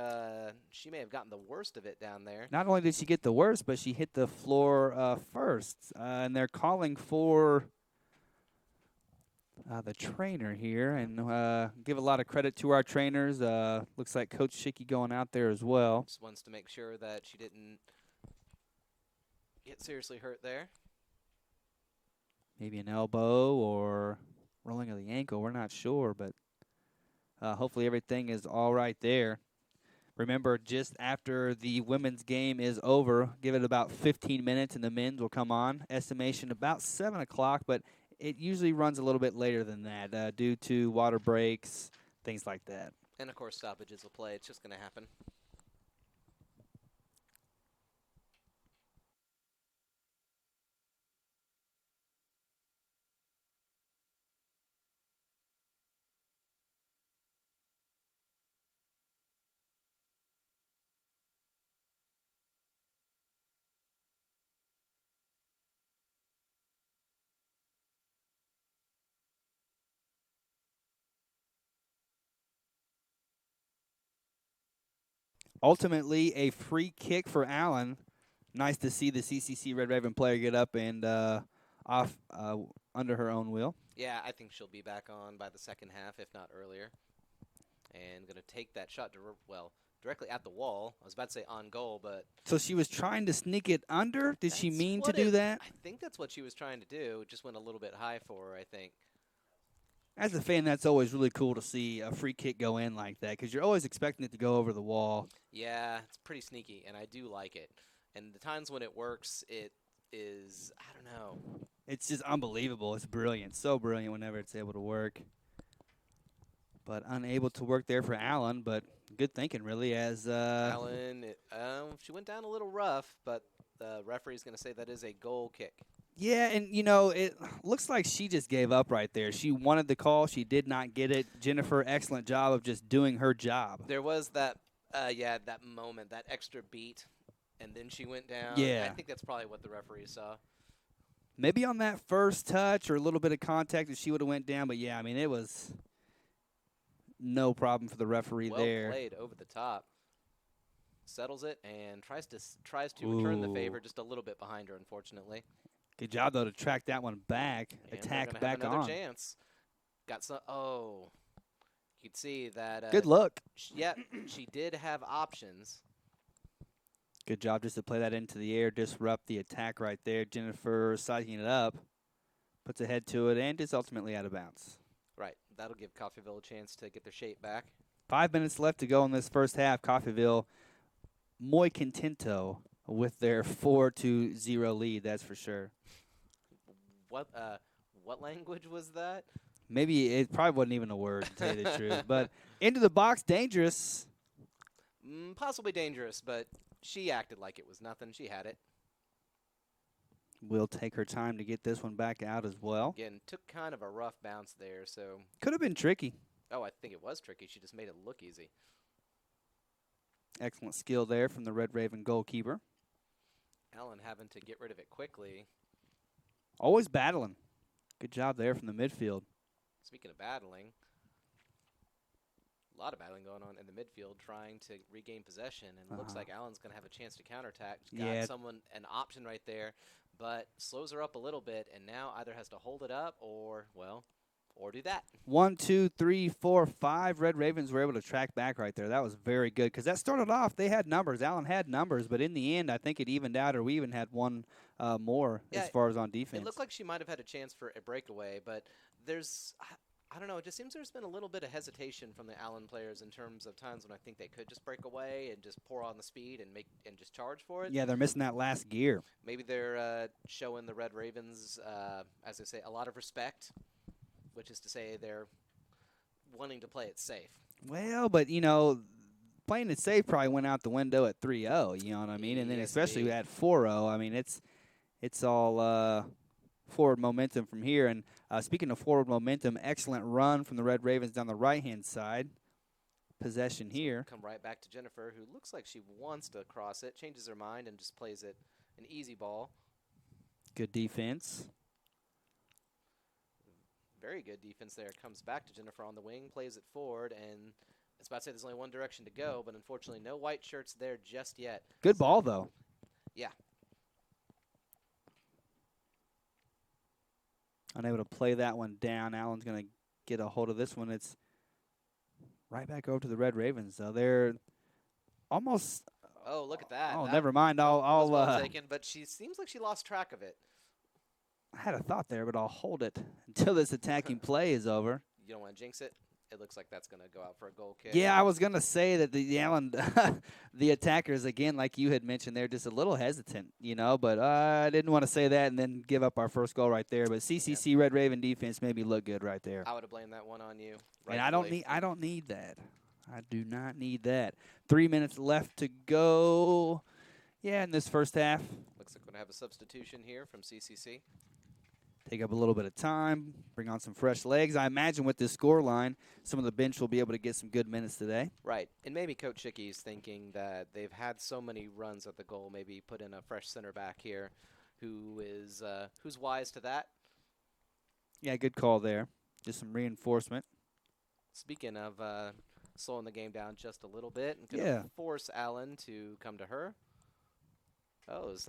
she may have gotten the worst of it down there. Not only did she get the worst, but she hit the floor first. And they're calling for the trainer here. And give a lot of credit to our trainers. Looks like Coach Schicky going out there as well. Just wants to make sure that she didn't get seriously hurt there. Maybe an elbow or rolling of the ankle. We're not sure, but hopefully everything is all right there. Remember, just after the women's game is over, give it about 15 minutes and the men's will come on. Estimation about 7 o'clock, but it usually runs a little bit later than that due to water breaks, things like that. And, of course, stoppages will play. It's just going to happen. Ultimately, a free kick for Allen. Nice to see the CCC Red Raven player get up and off under her own will. Yeah, I think she'll be back on by the second half, if not earlier. And going to take that shot, directly at the wall. I was about to say on goal, but... So she was trying to sneak it under? Did she mean to do that? I think that's what she was trying to do. It just went a little bit high for her, I think. As a fan, that's always really cool to see a free kick go in like that because you're always expecting it to go over the wall. Yeah, it's pretty sneaky, and I do like it. And the times when it works, it is, I don't know. It's just unbelievable. It's brilliant. So brilliant whenever it's able to work. But unable to work there for Allen, but good thinking, really, as... Allen, she went down a little rough, but the referee's going to say that is a goal kick. Yeah, and, you know, it looks like she just gave up right there. She wanted the call. She did not get it. Jennifer, excellent job of just doing her job. There was that, that moment, that extra beat, and then she went down. Yeah. I think that's probably what the referee saw. Maybe on that first touch or a little bit of contact if she would have went down. But, yeah, I mean, it was no problem for the referee there. Well played over the top. settles it and tries to return the favor, just a little bit behind her, unfortunately. Good job, though, to track that one back, And attack they're gonna back have another on. chance. Got some. Oh, you could see that. Good look. She did have options. Good job just to play that into the air, disrupt the attack right there. Jennifer sizing it up, puts a head to it, and is ultimately out of bounds. Right, that'll give Coffeyville a chance to get their shape back. 5 minutes left to go in this first half. Coffeyville muy contento with their 4-0 lead, that's for sure. What language was that? Maybe it probably wasn't even a word, to tell you the truth. But into the box, dangerous. Possibly dangerous, but she acted like it was nothing. She had it. Will take her time to get this one back out as well. Again, took kind of a rough bounce there, so. Could have been tricky. Oh, I think it was tricky. She just made it look easy. Excellent skill there from the Red Raven goalkeeper. Allen having to get rid of it quickly. Always battling. Good job there from the midfield. Speaking of battling, a lot of battling going on in the midfield, trying to regain possession, and it looks like Allen's going to have a chance to counterattack. Got an option right there, but slows her up a little bit, and now either has to hold it up or do that. 1, 2, 3, 4, 5 Red Ravens were able to track back right there. That was very good because that started off, they had numbers. Allen had numbers, but in the end, I think it evened out, or we even had one more as far as on defense. It looked like she might have had a chance for a breakaway, but I don't know, it just seems there's been a little bit of hesitation from the Allen players in terms of times when I think they could just break away and just pour on the speed and just charge for it. Yeah, they're missing that last gear. Maybe they're showing the Red Ravens, as I say, a lot of respect, which is to say they're wanting to play it safe. Well, but, playing it safe probably went out the window at 3-0, you know what I mean? And then especially at 4-0, I mean, it's all forward momentum from here. And speaking of forward momentum, excellent run from the Red Ravens down the right-hand side. Possession here. Come right back to Jennifer, who looks like she wants to cross it, changes her mind, and just plays it an easy ball. Good defense. Very good defense there. Comes back to Jennifer on the wing, plays it forward, and I was about to say there's only one direction to go, but unfortunately no white shirts there just yet. Good ball, though. Yeah. Unable to play that one down. Allen's going to get a hold of this one. It's right back over to the Red Ravens, though. They're almost. Oh, look at that. Oh, never mind. I'll well taken, but she seems like she lost track of it. I had a thought there, but I'll hold it until this attacking play is over. You don't want to jinx it? It looks like that's going to go out for a goal kick. Yeah, I was going to say that the Allen, the attackers, again, like you had mentioned, they're just a little hesitant, but I didn't want to say that and then give up our first goal right there. But CCC Red Raven defense made me look good right there. I would have blamed that one on you. And I don't need that. I do not need that. 3 minutes left to go. Yeah, in this first half. Looks like we're going to have a substitution here from CCC. Take up a little bit of time, bring on some fresh legs. I imagine with this score line, some of the bench will be able to get some good minutes today. Right, and maybe Coach Schickey's thinking that they've had so many runs at the goal, maybe put in a fresh center back here who's wise to that. Yeah, good call there. Just some reinforcement. Speaking of slowing the game down just a little bit and going to force Allen to come to her. Oh, it's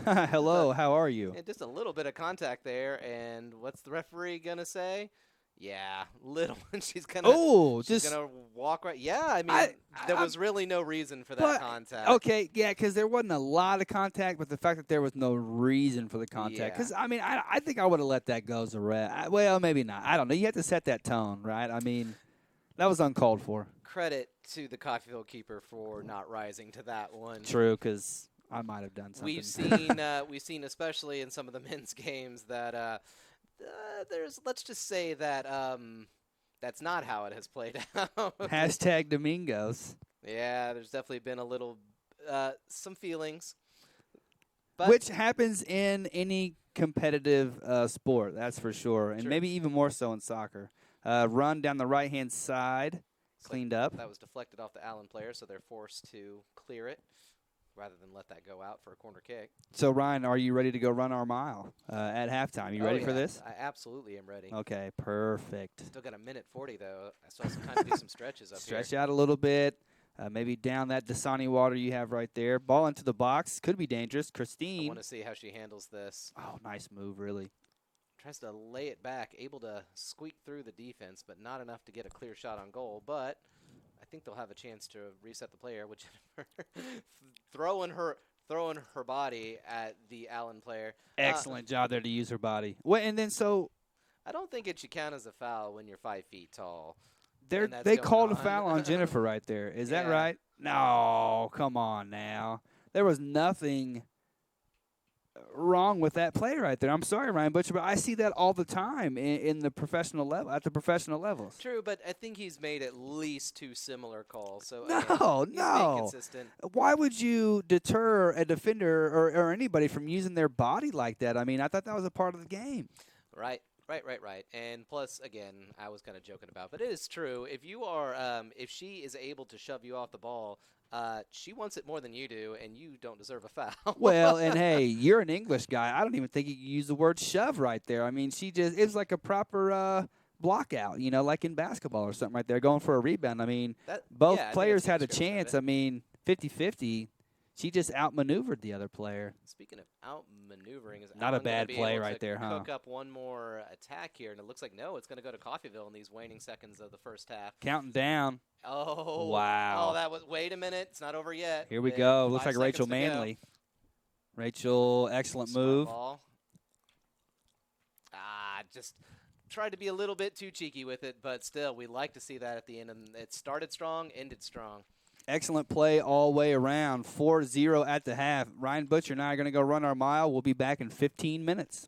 hello, how are you? Just a little bit of contact there, and what's the referee gonna say? Yeah, little. She's gonna walk right. Yeah, I mean, there was really no reason for that contact. Okay, yeah, because there wasn't a lot of contact, but the fact that there was no reason for the contact. Because I mean, I think I would have let that go as a red. Well, maybe not. I don't know. You have to set that tone, right? I mean, that was uncalled for. Credit to the Coffeyville keeper for not rising to that one. True, because I might have done something. We've seen, especially in some of the men's games, that let's just say that that's not how it has played out. Hashtag Domingos. Yeah, there's definitely been a little some feelings, but which happens in any competitive sport, that's for sure, and maybe even more so in soccer. Run down the right-hand side, cleaned up. That was deflected off the Allen player, so they're forced to clear it rather than let that go out for a corner kick. So, Ryan, are you ready to go run our mile at halftime? You ready for this? I absolutely am ready. Okay, perfect. Still got a minute 40, though. I still have some time to do some stretches up here. Stretch out a little bit. Maybe down that Dasani water you have right there. Ball into the box. Could be dangerous. I Christine. want to see how she handles this. Oh, nice move, really. Tries to lay it back, able to squeak through the defense, but not enough to get a clear shot on goal. But I think they'll have a chance to reset the player, which throwing her body at the Allen player. Excellent job there to use her body. Well, and then so I don't think it should count as a foul when you're 5 feet tall. they called a foul on Jennifer right there. Is that Yeah. right? No, come on now. There was nothing wrong with that play right there. I'm sorry, Ryan Butcher, but I see that all the time in the professional level, at the professional levels. True, but I think he's made at least 2 similar calls. So No, again, he's being no. consistent. Why would you deter a defender or anybody from using their body like that? I mean, I thought that was a part of the game. Right. And plus, again, I was kind of joking about, but it is true. If you are, if she is able to shove you off the ball, she wants it more than you do, and you don't deserve a foul. Well, and hey, you're an English guy. I don't even think you could use the word shove right there. I mean, it was like a proper block out, like in basketball or something right there, going for a rebound. I mean, both I think players that's had a description of chance. it. I mean, 50-50. She just outmaneuvered the other player. Speaking of outmaneuvering, is Not a Allen gonna bad be play able right to there, huh? cook up one more attack here, and it looks like no, it's going to go to Coffeyville in these waning seconds of the first half. Counting down. Oh, Wow. Oh, that was. Wait a minute, it's not over yet. Here we Yeah, go. Looks 5 like Rachel seconds to go. Manley. Rachel, excellent Smart move. ball. Just tried to be a little bit too cheeky with it, but still, we like to see that at the end. And it started strong, ended strong. Excellent play all the way around. 4-0 at the half. Ryan Butcher and I are going to go run our mile. We'll be back in 15 minutes.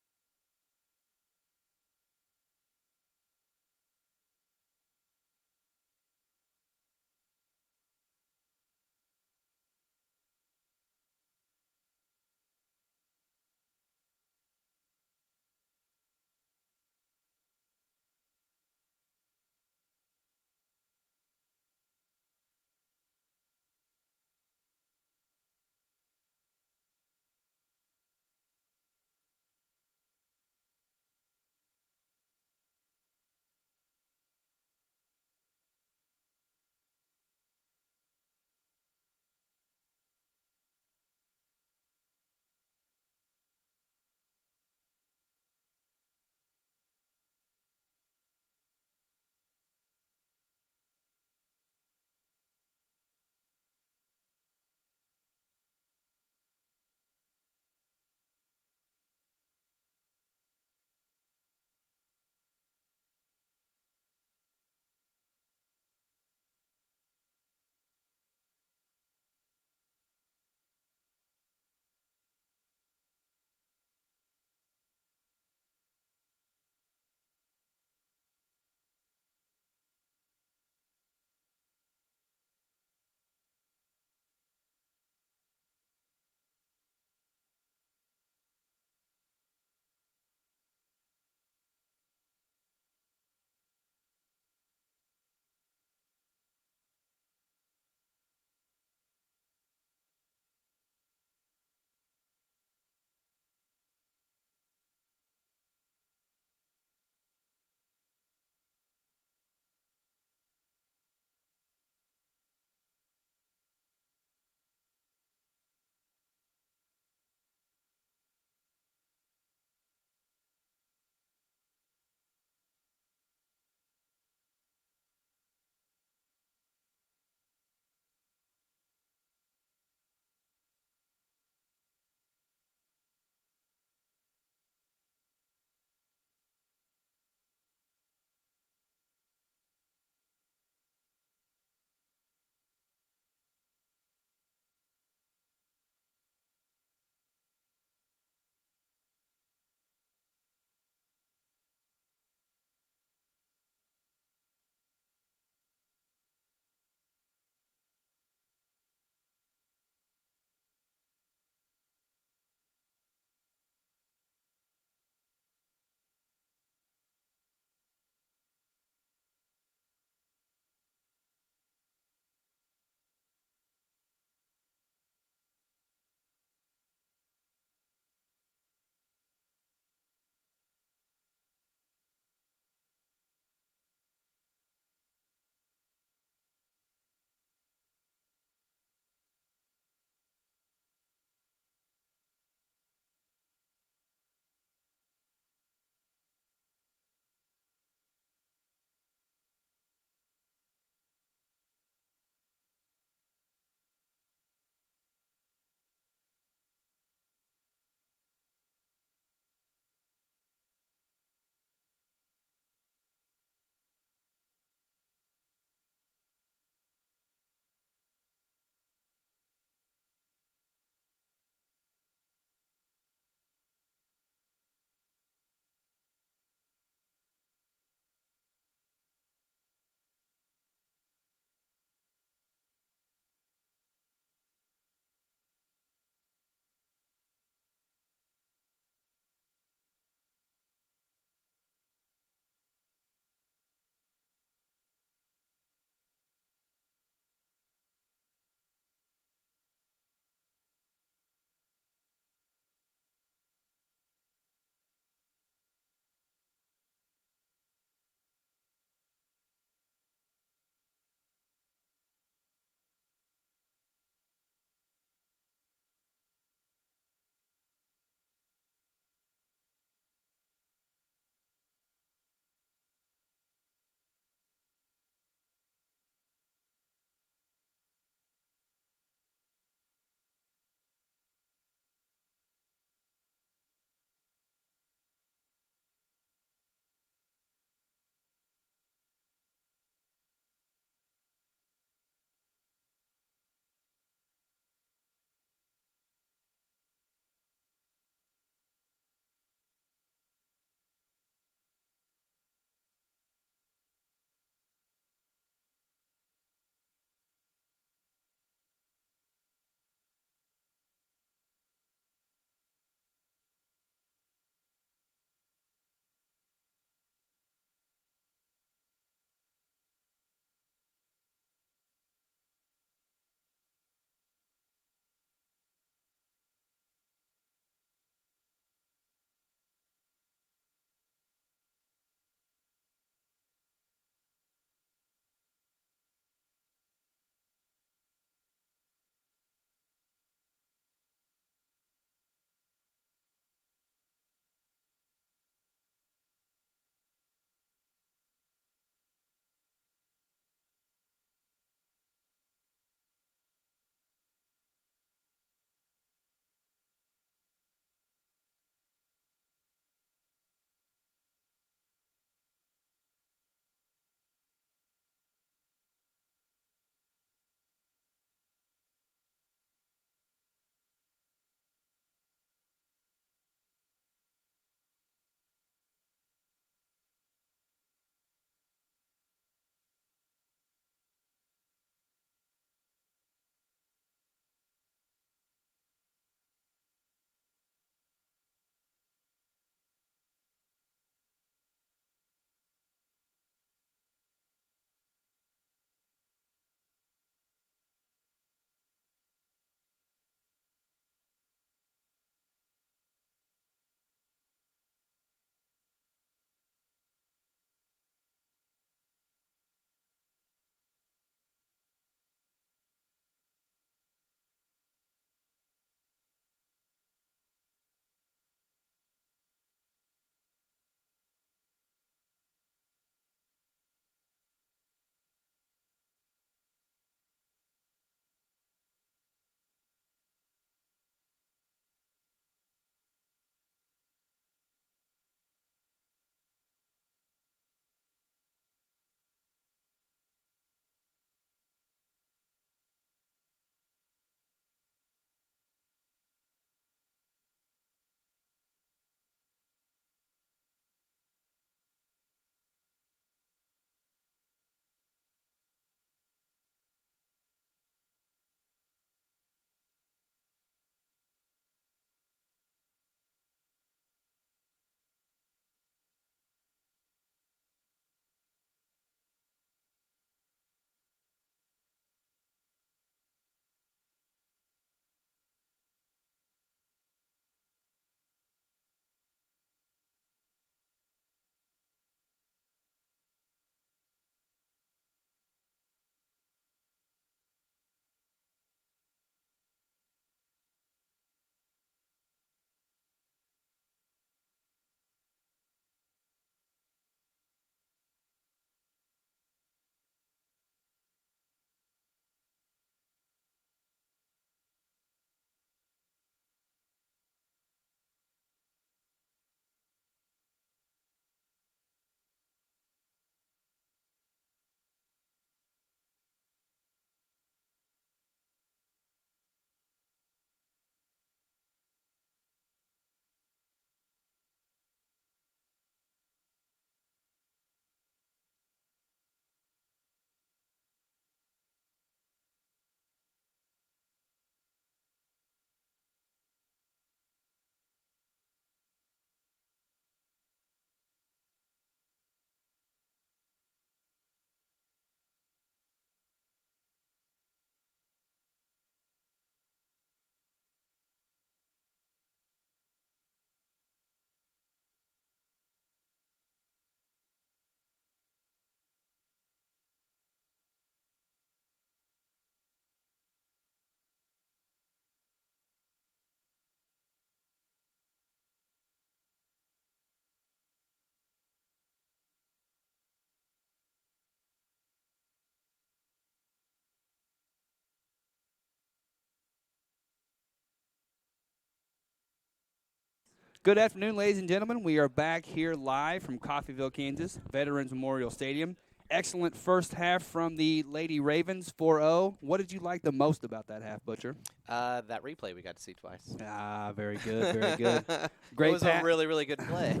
Good afternoon, ladies and gentlemen. We are back here live from Coffeyville, Kansas, Veterans Memorial Stadium. Excellent first half from the Lady Ravens, 4-0. What did you like the most about that half, Butcher? That replay we got to see twice. Ah, very good, very good. It was a really, really good play.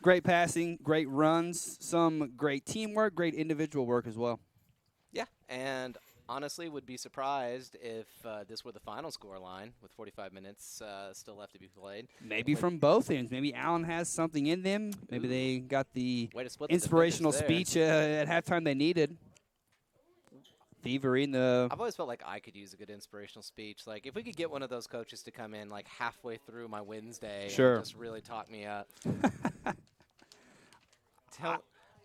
Great passing, great runs, some great teamwork, great individual work as well. Yeah, and honestly would be surprised if this were the final score line with 45 minutes still left to be played. Maybe from both ends. Maybe Allen has something in them. Maybe they got the Way to split inspirational the defenders speech at halftime they needed. Thievery in the... I've always felt like I could use a good inspirational speech. Like, if we could get one of those coaches to come in, like, halfway through my Wednesday Sure. and just really talk me up.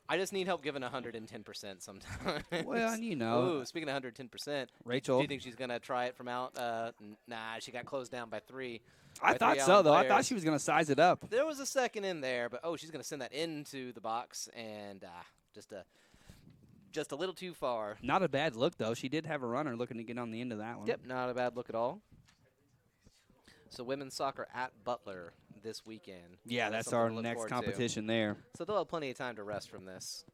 I just need help giving 110% sometimes. Well, and you know. Ooh, speaking of 110%, Rachel. do you think she's going to try it from out? Nah, she got closed down by 3. I thought so, though. I thought she was going to size it up. There was a second in there, but, she's going to send that into the box, and just a little too far. Not a bad look, though. She did have a runner looking to get on the end of that one. Yep, not a bad look at all. So women's soccer at Butler this weekend. Yeah, So that's something our to look next forward to. competition there. So they'll have plenty of time to rest from this.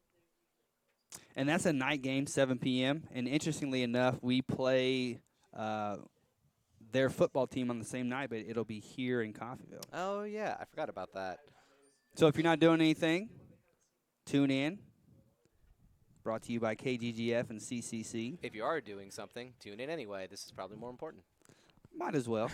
And that's a night game, 7 p.m. And interestingly enough, we play their football team on the same night, but it'll be here in Coffeyville. Oh, yeah, I forgot about that. So if you're not doing anything, tune in. Brought to you by KGGF and CCC. If you are doing something, tune in anyway. This is probably more important. Might as well.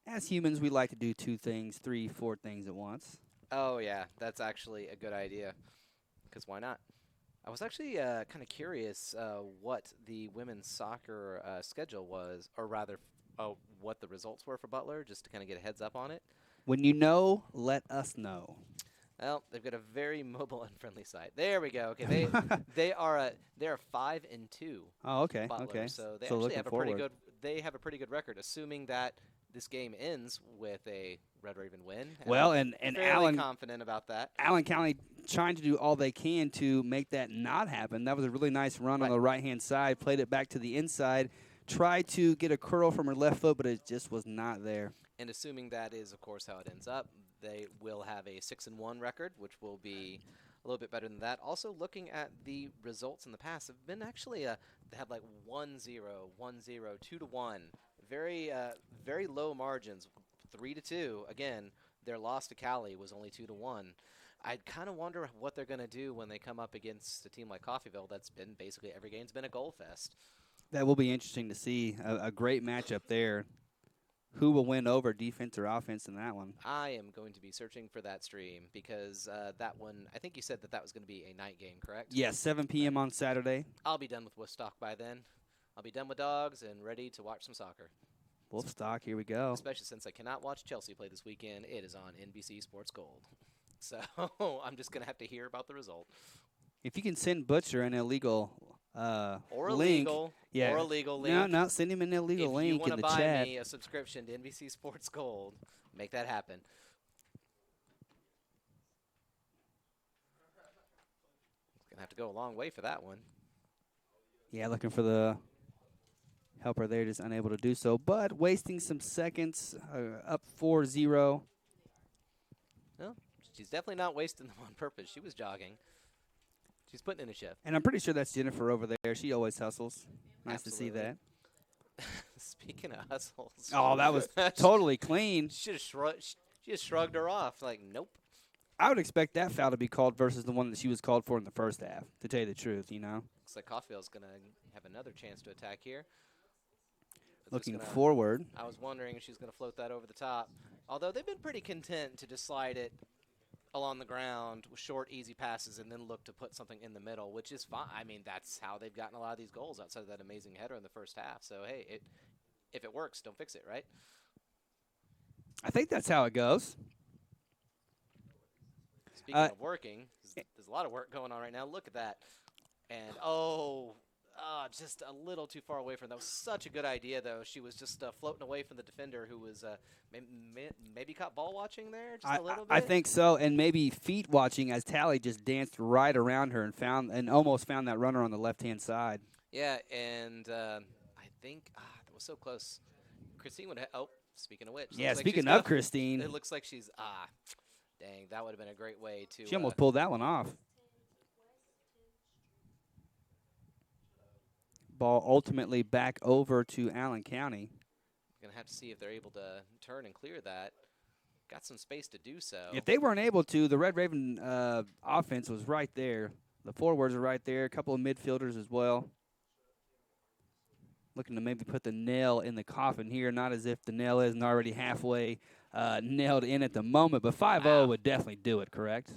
As humans, we like to do 2 things, 3, 4 things at once. Oh, yeah, that's actually a good idea. Because why not? I was actually kind of curious what the women's soccer schedule was, or rather what the results were for Butler, just to kind of get a heads up on it. When you know, let us know. Well, they've got a very mobile and friendly site. There we go. Okay, they are 5-2. Oh, okay, Butler, okay. So they so actually have a forward. pretty good. They have a pretty good record, assuming that this game ends with a Red Raven win. Well, I'm and fairly Allen confident about that. Allen County trying to do all they can to make that not happen. That was a really nice run on the right-hand side. Played it back to the inside. Tried to get a curl from her left foot, but it just was not there. And assuming that is, of course, how it ends up, they will have a 6-1 record, which will be a little bit better than that. Also, looking at the results in the past, have been actually they have like 1-0, 1-0, 2-1, very low margins, 3-2. Again, their loss to Cali was only 2-1. I kind of wonder what they're going to do when they come up against a team like Coffeyville. That's been basically every game's been a goal fest. That will be interesting to see. A great matchup there. Who will win over defense or offense in that one? I am going to be searching for that stream because that one, I think you said that was going to be a night game, correct? Yes, 7 p.m. on Saturday. I'll be done with Woodstock by then. I'll be done with dogs and ready to watch some soccer. Wolfstock, here we go. Especially since I cannot watch Chelsea play this weekend. It is on NBC Sports Gold. So I'm just going to have to hear about the result. If you can send Butcher an illegal Or link. illegal. Yeah. Or illegal link. No, send him an illegal link in the If you want to buy chat. me a subscription to NBC Sports Gold, make that happen. Going to have to go a long way for that one. Yeah, looking for the helper there, just unable to do so. But wasting some seconds, up 4-0. No, she's definitely not wasting them on purpose. She was jogging. She's putting in a shift. And I'm pretty sure that's Jennifer over there. She always hustles. Nice Absolutely. to see that. Speaking of hustles. Oh, that was totally clean. She just shrugged her off. Like, nope. I would expect that foul to be called versus the one that she was called for in the first half, to tell you the truth, you know. Looks like Coffeyville's going to have another chance to attack here. Looking forward. I was wondering if she's going to float that over the top. Although they've been pretty content to just slide it along the ground with short, easy passes and then look to put something in the middle, which is fine. I mean, that's how they've gotten a lot of these goals outside of that amazing header in the first half. So, hey, if it works, don't fix it, right? I think that's how it goes. Speaking of working, there's a lot of work going on right now. Look at that. And, just a little too far away from that. Was such a good idea, though. She was just floating away from the defender who was maybe caught ball watching there just a little bit. I think so, and maybe feet watching as Tally just danced right around her and almost found that runner on the left-hand side. Yeah, and I think that was so close. Christine would. Oh, speaking of which. Yeah, looks like speaking she's of got- Christine, It looks like she's dang, that would have been a great way to. she almost pulled that one off. Ball ultimately back over to Allen County. Gonna have to see if they're able to turn and clear that. Got some space to do so. If they weren't able to, the Red Raven offense was right there. The forwards are right there. A couple of midfielders as well. Looking to maybe put the nail in the coffin here. Not as if the nail isn't already halfway nailed in at the moment, but 5-0 would definitely do it, correct?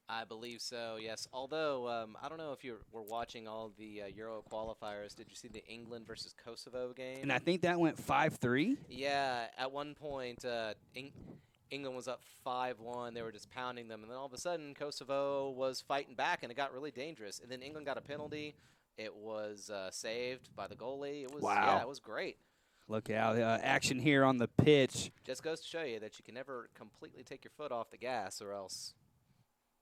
I believe so, yes. Although, I don't know if you were watching all the Euro qualifiers. Did you see the England versus Kosovo game? And I think that went 5-3. Yeah, at one point, England was up 5-1. They were just pounding them. And then all of a sudden, Kosovo was fighting back, and it got really dangerous. And then England got a penalty. It was saved by the goalie. It was, Wow. Yeah, it was great. Look out. Action here on the pitch. Just goes to show you that you can never completely take your foot off the gas or else,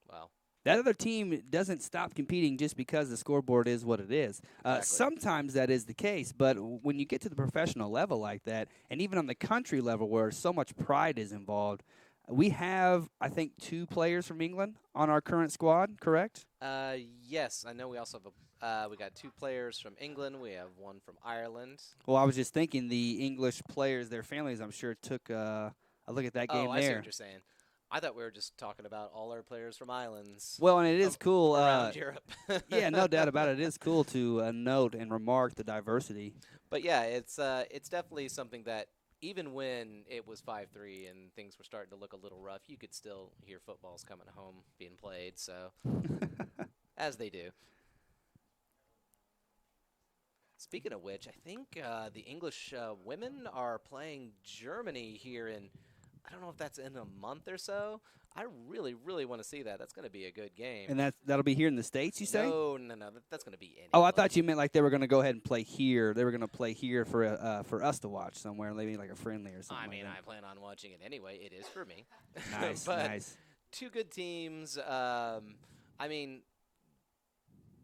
well. That other team doesn't stop competing just because the scoreboard is what it is. Exactly. Sometimes that is the case, but when you get to the professional level like that, and even on the country level where so much pride is involved, we have, I think, 2 players from England on our current squad, correct? Yes, I know we also have we got 2 players from England. We have 1 from Ireland. Well, I was just thinking the English players, their families, I'm sure, took a look at that game I see there. what you're saying. I thought we were just talking about all our players from islands. Well, and it is cool. Around Europe. Yeah, no doubt about it. It is cool to note and remark the diversity. But yeah, it's definitely something that even when it was 5-3 and things were starting to look a little rough, you could still hear footballs coming home being played. So as they do. Speaking of which, I think the English women are playing Germany here in, I don't know if that's in a month or so. I really, really want to see that. That's going to be a good game. And that'll be here in the States, you say? No. That's going to be in Oh, I England. thought you meant like they were going to go ahead and play here. They were going to play here for us to watch somewhere, maybe like a friendly or something. I mean, like I plan on watching it anyway. It is for me. that. Nice, But nice. 2 good teams. I mean,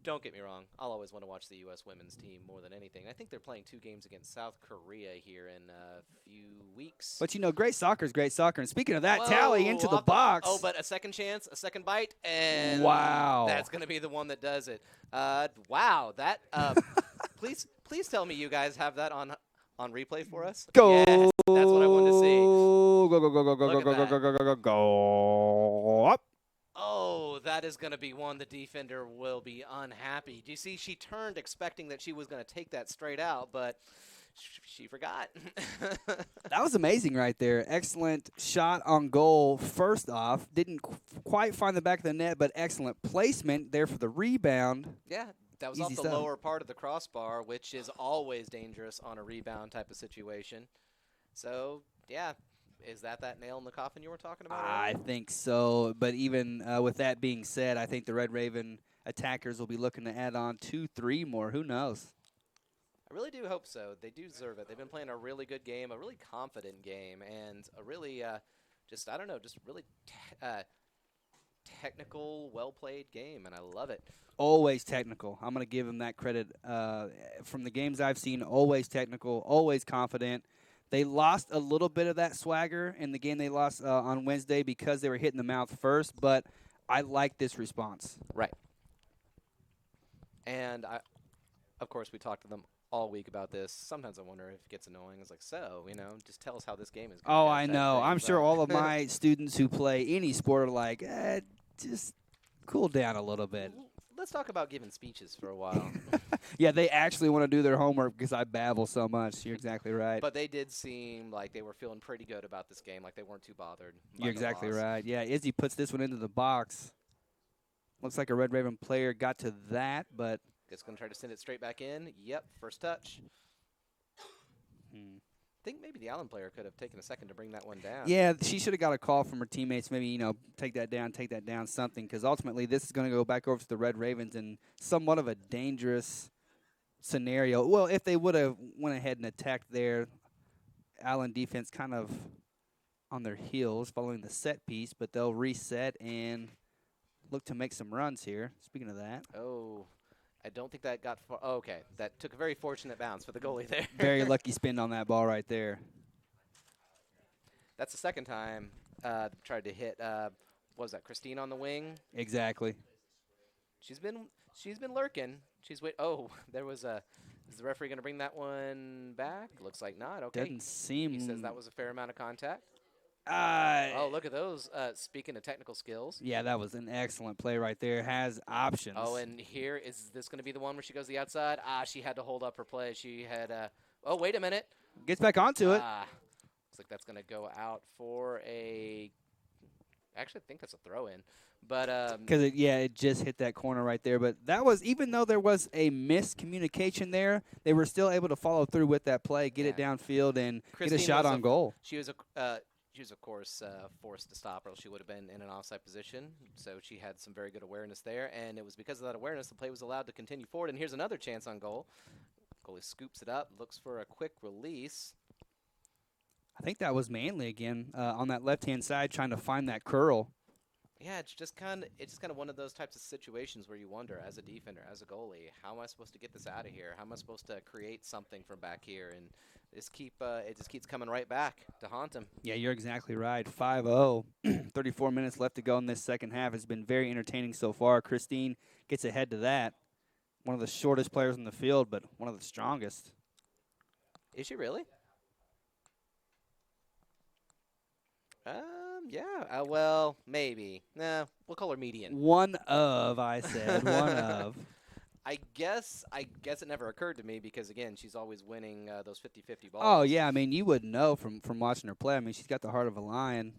don't get me wrong. I'll always want to watch the U.S. women's team more than anything. I think they're playing 2 games against South Korea here in a few weeks. But, great soccer is great soccer. And speaking of that, tally into the box. Oh, but a second chance, a second bite, and Wow. that's going to be the one that does it. Wow, that. Please tell me you guys have that on replay for us. Go. Yes, that's what I wanted to see. Go, go, go, go, go, Look go, at go, that. go, go, go, go, go. Up. Oh, that is going to be one the defender will be unhappy. Do you see? She turned expecting that she was going to take that straight out, but she forgot. That was amazing right there. Excellent shot on goal. First off, didn't quite find the back of the net, but excellent placement there for the rebound. Yeah, that was Easy off the stuff. lower part of the crossbar, which is always dangerous on a rebound type of situation. So, yeah. Is that nail in the coffin you were talking about I earlier? think so. But even with that being said, I think the Red Raven attackers will be looking to add on 2-3 more. Who knows? I really do hope so. They do deserve it. They've been playing a really good game, a really confident game, and a really, just really technical, well-played game, and I love it. Always technical. I'm going to give them that credit. From the games I've seen, always technical, always confident. They lost a little bit of that swagger in the game they lost on Wednesday because they were hitting the mouth first, but I like this response. Right. And, of course, we talked to them all week about this. Sometimes I wonder if it gets annoying. It's like, just tell us how this game is going. Oh, I know. I'm sure all of my students who play any sport are like, just cool down a little bit. Let's talk about giving speeches for a while. Yeah, they actually want to do their homework because I babble so much. You're exactly right. But they did seem like they were feeling pretty good about this game, like they weren't too bothered. You're exactly right. Yeah, Izzy puts this one into the box. Looks like a Red Raven player got to that, but Just going to try to send it straight back in. Yep, first touch. I think maybe the Allen player could have taken a second to bring that one down. yeah, she should have got a call from her teammates. Maybe take that down, something. Because ultimately, this is going to go back over to the Red Ravens in somewhat of a dangerous scenario. Well, if they would have went ahead and attacked there, Allen defense kind of on their heels following the set piece, but they'll reset and look to make some runs here. Speaking of that. Oh, I don't think that got far. Oh, okay, that took a very fortunate bounce for the goalie there. Very lucky spin on that ball right there. That's the second time tried to hit. What was that? Christine on the wing. Exactly. She's been lurking. She's wait. Oh, there was a. Is the referee going to bring that one back? Looks like not. Okay. Doesn't seem. He says that was a fair amount of contact. Uh, Oh, look at those. Speaking of technical skills. Yeah, that was an excellent play right there. Has options. Oh, and here, is this going to be the one where she goes to the outside? She had to hold up her play. She had, oh, wait a minute. Gets back onto it. Looks like that's going to go out for a, actually, I think that's a throw-in. But Because, it just hit that corner right there. But that was, even though there was a miscommunication there, they were still able to follow through with that play, get it downfield, and get a shot on goal. She was, of course, forced to stop, or else she would have been in an offside position. So she had some very good awareness there, and it was because of that awareness the play was allowed to continue forward. And here's another chance on goal. Goalie scoops it up, looks for a quick release. I think that was Manley again on that left-hand side trying to find that curl. Yeah, it's just kind of one of those types of situations where you wonder, as a defender, as a goalie, how am I supposed to get this out of here? How am I supposed to create something from back here? And it just keeps coming right back to haunt him. Yeah, you're exactly right. 5-0, 34 minutes left to go in this second half. It's been very entertaining so far. Christine gets ahead to that. One of the shortest players in the field, but one of the strongest. Is she really? Yeah. Well, maybe. Nah, we'll call her median. One of, I said. One of. I guess it never occurred to me because, again, she's always winning those 50-50 balls. Oh, yeah. I mean, you would know from watching her play. I mean, she's got the heart of a lion.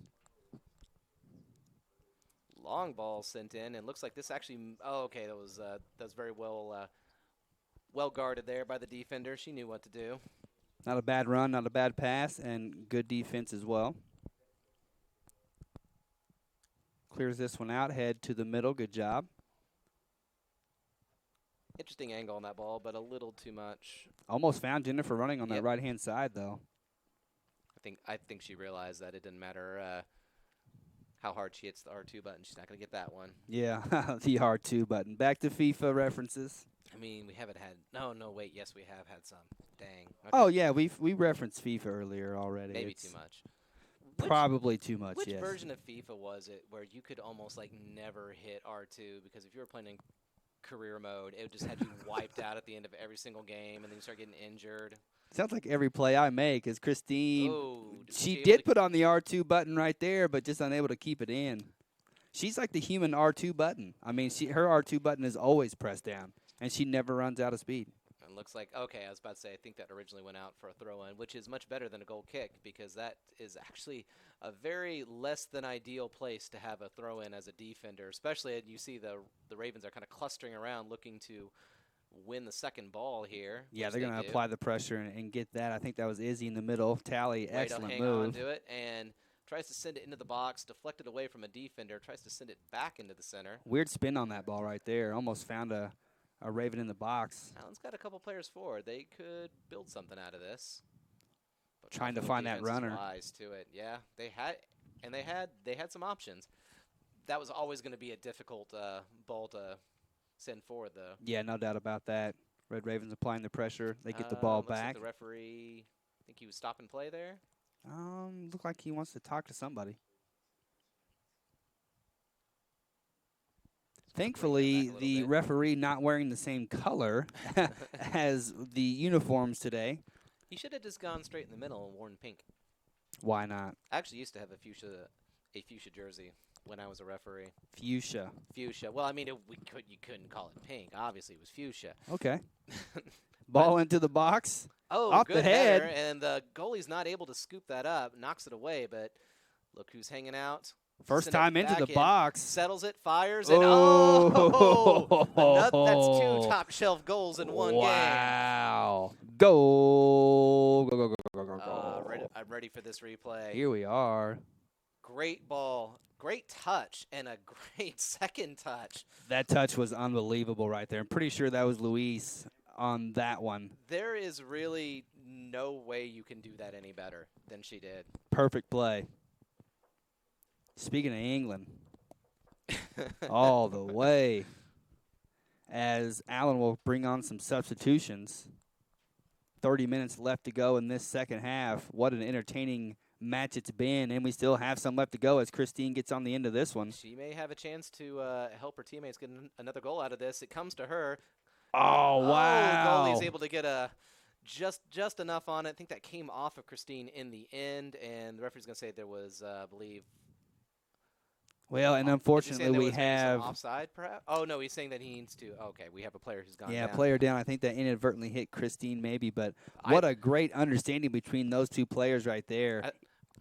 Long ball sent in, and looks like this actually. Oh, okay. That was very well guarded there by the defender. She knew what to do. Not a bad run, not a bad pass, and good defense as well. Clears this one out, head to the middle. Good job. Interesting angle on that ball, but a little too much. Almost found Jennifer running on that right-hand side, though. I think she realized that it didn't matter how hard she hits the R2 button. She's not going to get that one. Yeah, the R2 button. Back to FIFA references. I mean, we haven't had. No, wait. Yes, we have had some. Dang. Okay. Oh yeah, we referenced FIFA earlier already. Maybe too much. Probably too much. Which yes. version of FIFA was it where you could almost like never hit R2 because if you were playing in career mode, it just had you wiped out at the end of every single game, and then you start getting injured. Sounds like every play I make is Christine. Oh, she did put on the R2 button right there, but just unable to keep it in. She's like the human R2 button. I mean, her R2 button is always pressed down, and she never runs out of speed. And looks like, okay, I was about to say, I think that originally went out for a throw-in, which is much better than a goal kick because that is actually a very less than ideal place to have a throw-in as a defender, especially you see the Ravens are kind of clustering around looking to win the second ball here. Yeah, they're going to apply the pressure and get that. I think that was Izzy in the middle. Tally, excellent hang move. On to it and tries to send it into the box, deflected away from a defender, tries to send it back into the center. Weird spin on that ball right there. Almost found a Raven in the box. Allen's got a couple players forward. They could build something out of this. But trying to find that runner. Wise to it. Yeah, they had some options. That was always going to be a difficult ball to send forward, though. Yeah, no doubt about that. Red Ravens applying the pressure. They get the ball back. Like the referee, I think he was stop and play there. Look like he wants to talk to somebody. Thankfully, the referee not wearing the same color as the uniforms today. He should have just gone straight in the middle and worn pink. Why not? I actually used to have a fuchsia jersey when I was a referee. Fuchsia. Fuchsia. Well, I mean, you couldn't call it pink. Obviously, it was fuchsia. Okay. Ball into the box. Oh, off good the head. Header, and the goalie's not able to scoop that up. Knocks it away, but look who's hanging out. First time into the box. Settles it, fires, and that's two top shelf goals in one game. Wow. Go. Go, go, go, go, go, go. I'm ready for this replay. Here we are. Great ball. Great touch and a great second touch. That touch was unbelievable right there. I'm pretty sure that was Luis on that one. There is really no way you can do that any better than she did. Perfect play. Speaking of England, all the way, as Allen will bring on some substitutions. 30 minutes left to go in this second half. What an entertaining match it's been, and we still have some left to go as Christine gets on the end of this one. She may have a chance to help her teammates get another goal out of this. It comes to her. Oh, wow. Goalie's able to get just enough on it. I think that came off of Christine in the end, and the referee's going to say there was, I believe. Well, and unfortunately we have offside, perhaps. Oh no, he's saying that he needs to. Okay, we have a player who's gone. Yeah, down. player down. I think that inadvertently hit Christine, maybe, but what a great understanding between those two players right there.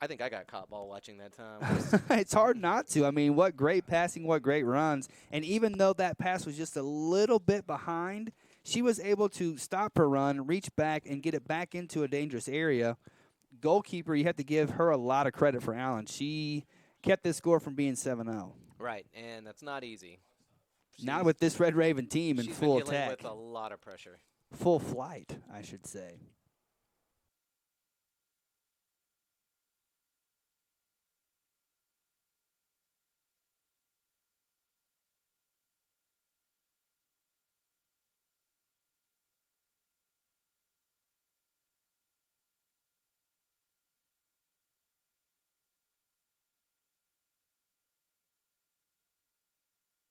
I think I got caught ball watching that time. It's hard not to. I mean, what great passing, what great runs, and even though that pass was just a little bit behind, she was able to stop her run, reach back, and get it back into a dangerous area. Goalkeeper, you have to give her a lot of credit for Allen. She kept this score from being 7-0. Right, and that's not easy. Not with this Red Raven team in full attack. With a lot of pressure. Full flight, I should say.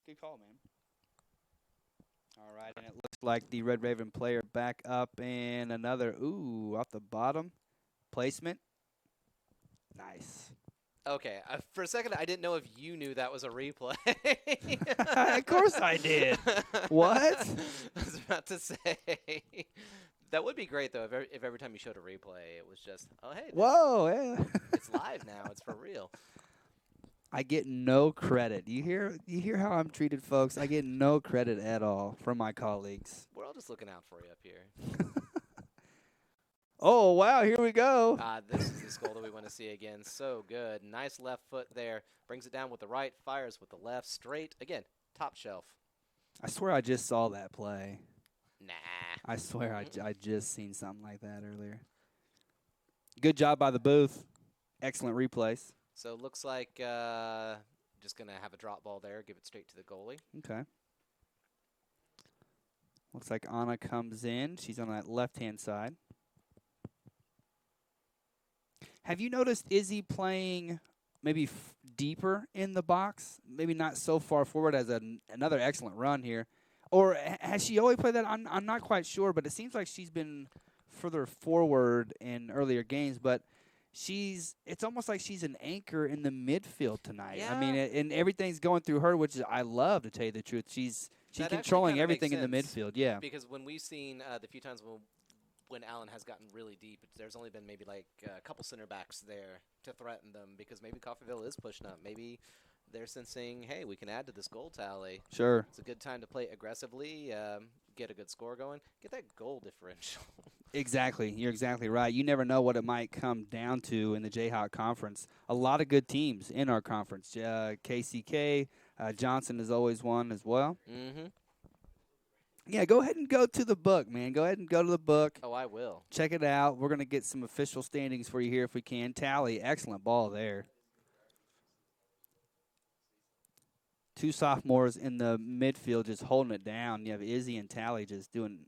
Good call, man. All right, and it looks like the Red Raven player back up and another, off the bottom. Placement. Nice. Okay, for a second I didn't know if you knew that was a replay. Of course I did. What? I was about to say. That would be great, though, if every time you showed a replay, it was just, oh, hey. Whoa, yeah. It's live now. It's for real. I get no credit. You hear how I'm treated, folks? I get no credit at all from my colleagues. We're all just looking out for you up here. Oh, wow, here we go. This is the goal that we want to see again. So good. Nice left foot there. Brings it down with the right, fires with the left, straight. Again, top shelf. I swear I just saw that play. Nah. I swear I just seen something like that earlier. Good job by the booth. Excellent replays. So it looks like just going to have a drop ball there, give it straight to the goalie. Okay. Looks like Anna comes in. She's on that left-hand side. Have you noticed Izzy playing maybe deeper in the box? Maybe not so far forward as another excellent run here. Or has she always played that? I'm not quite sure, but it seems like she's been further forward in earlier games. But it's almost like she's an anchor in the midfield tonight. Yeah. I mean, and everything's going through her, which I love, to tell you the truth. She's controlling everything in the midfield. Yeah. Because when we've seen the few times when Allen has gotten really deep, there's only been maybe like a couple center backs there to threaten them because maybe Coffeyville is pushing up. Maybe they're sensing, hey, we can add to this goal tally. Sure. It's a good time to play aggressively, get a good score going, get that goal differential. Exactly. You're exactly right. You never know what it might come down to in the Jayhawk Conference. A lot of good teams in our conference. KCK, Johnson is always one as well. Mm-hmm. Yeah, go ahead and go to the book, man. Go ahead and go to the book. Oh, I will. Check it out. We're going to get some official standings for you here if we can. Tally, excellent ball there. Two sophomores in the midfield just holding it down. You have Izzy and Tally just doing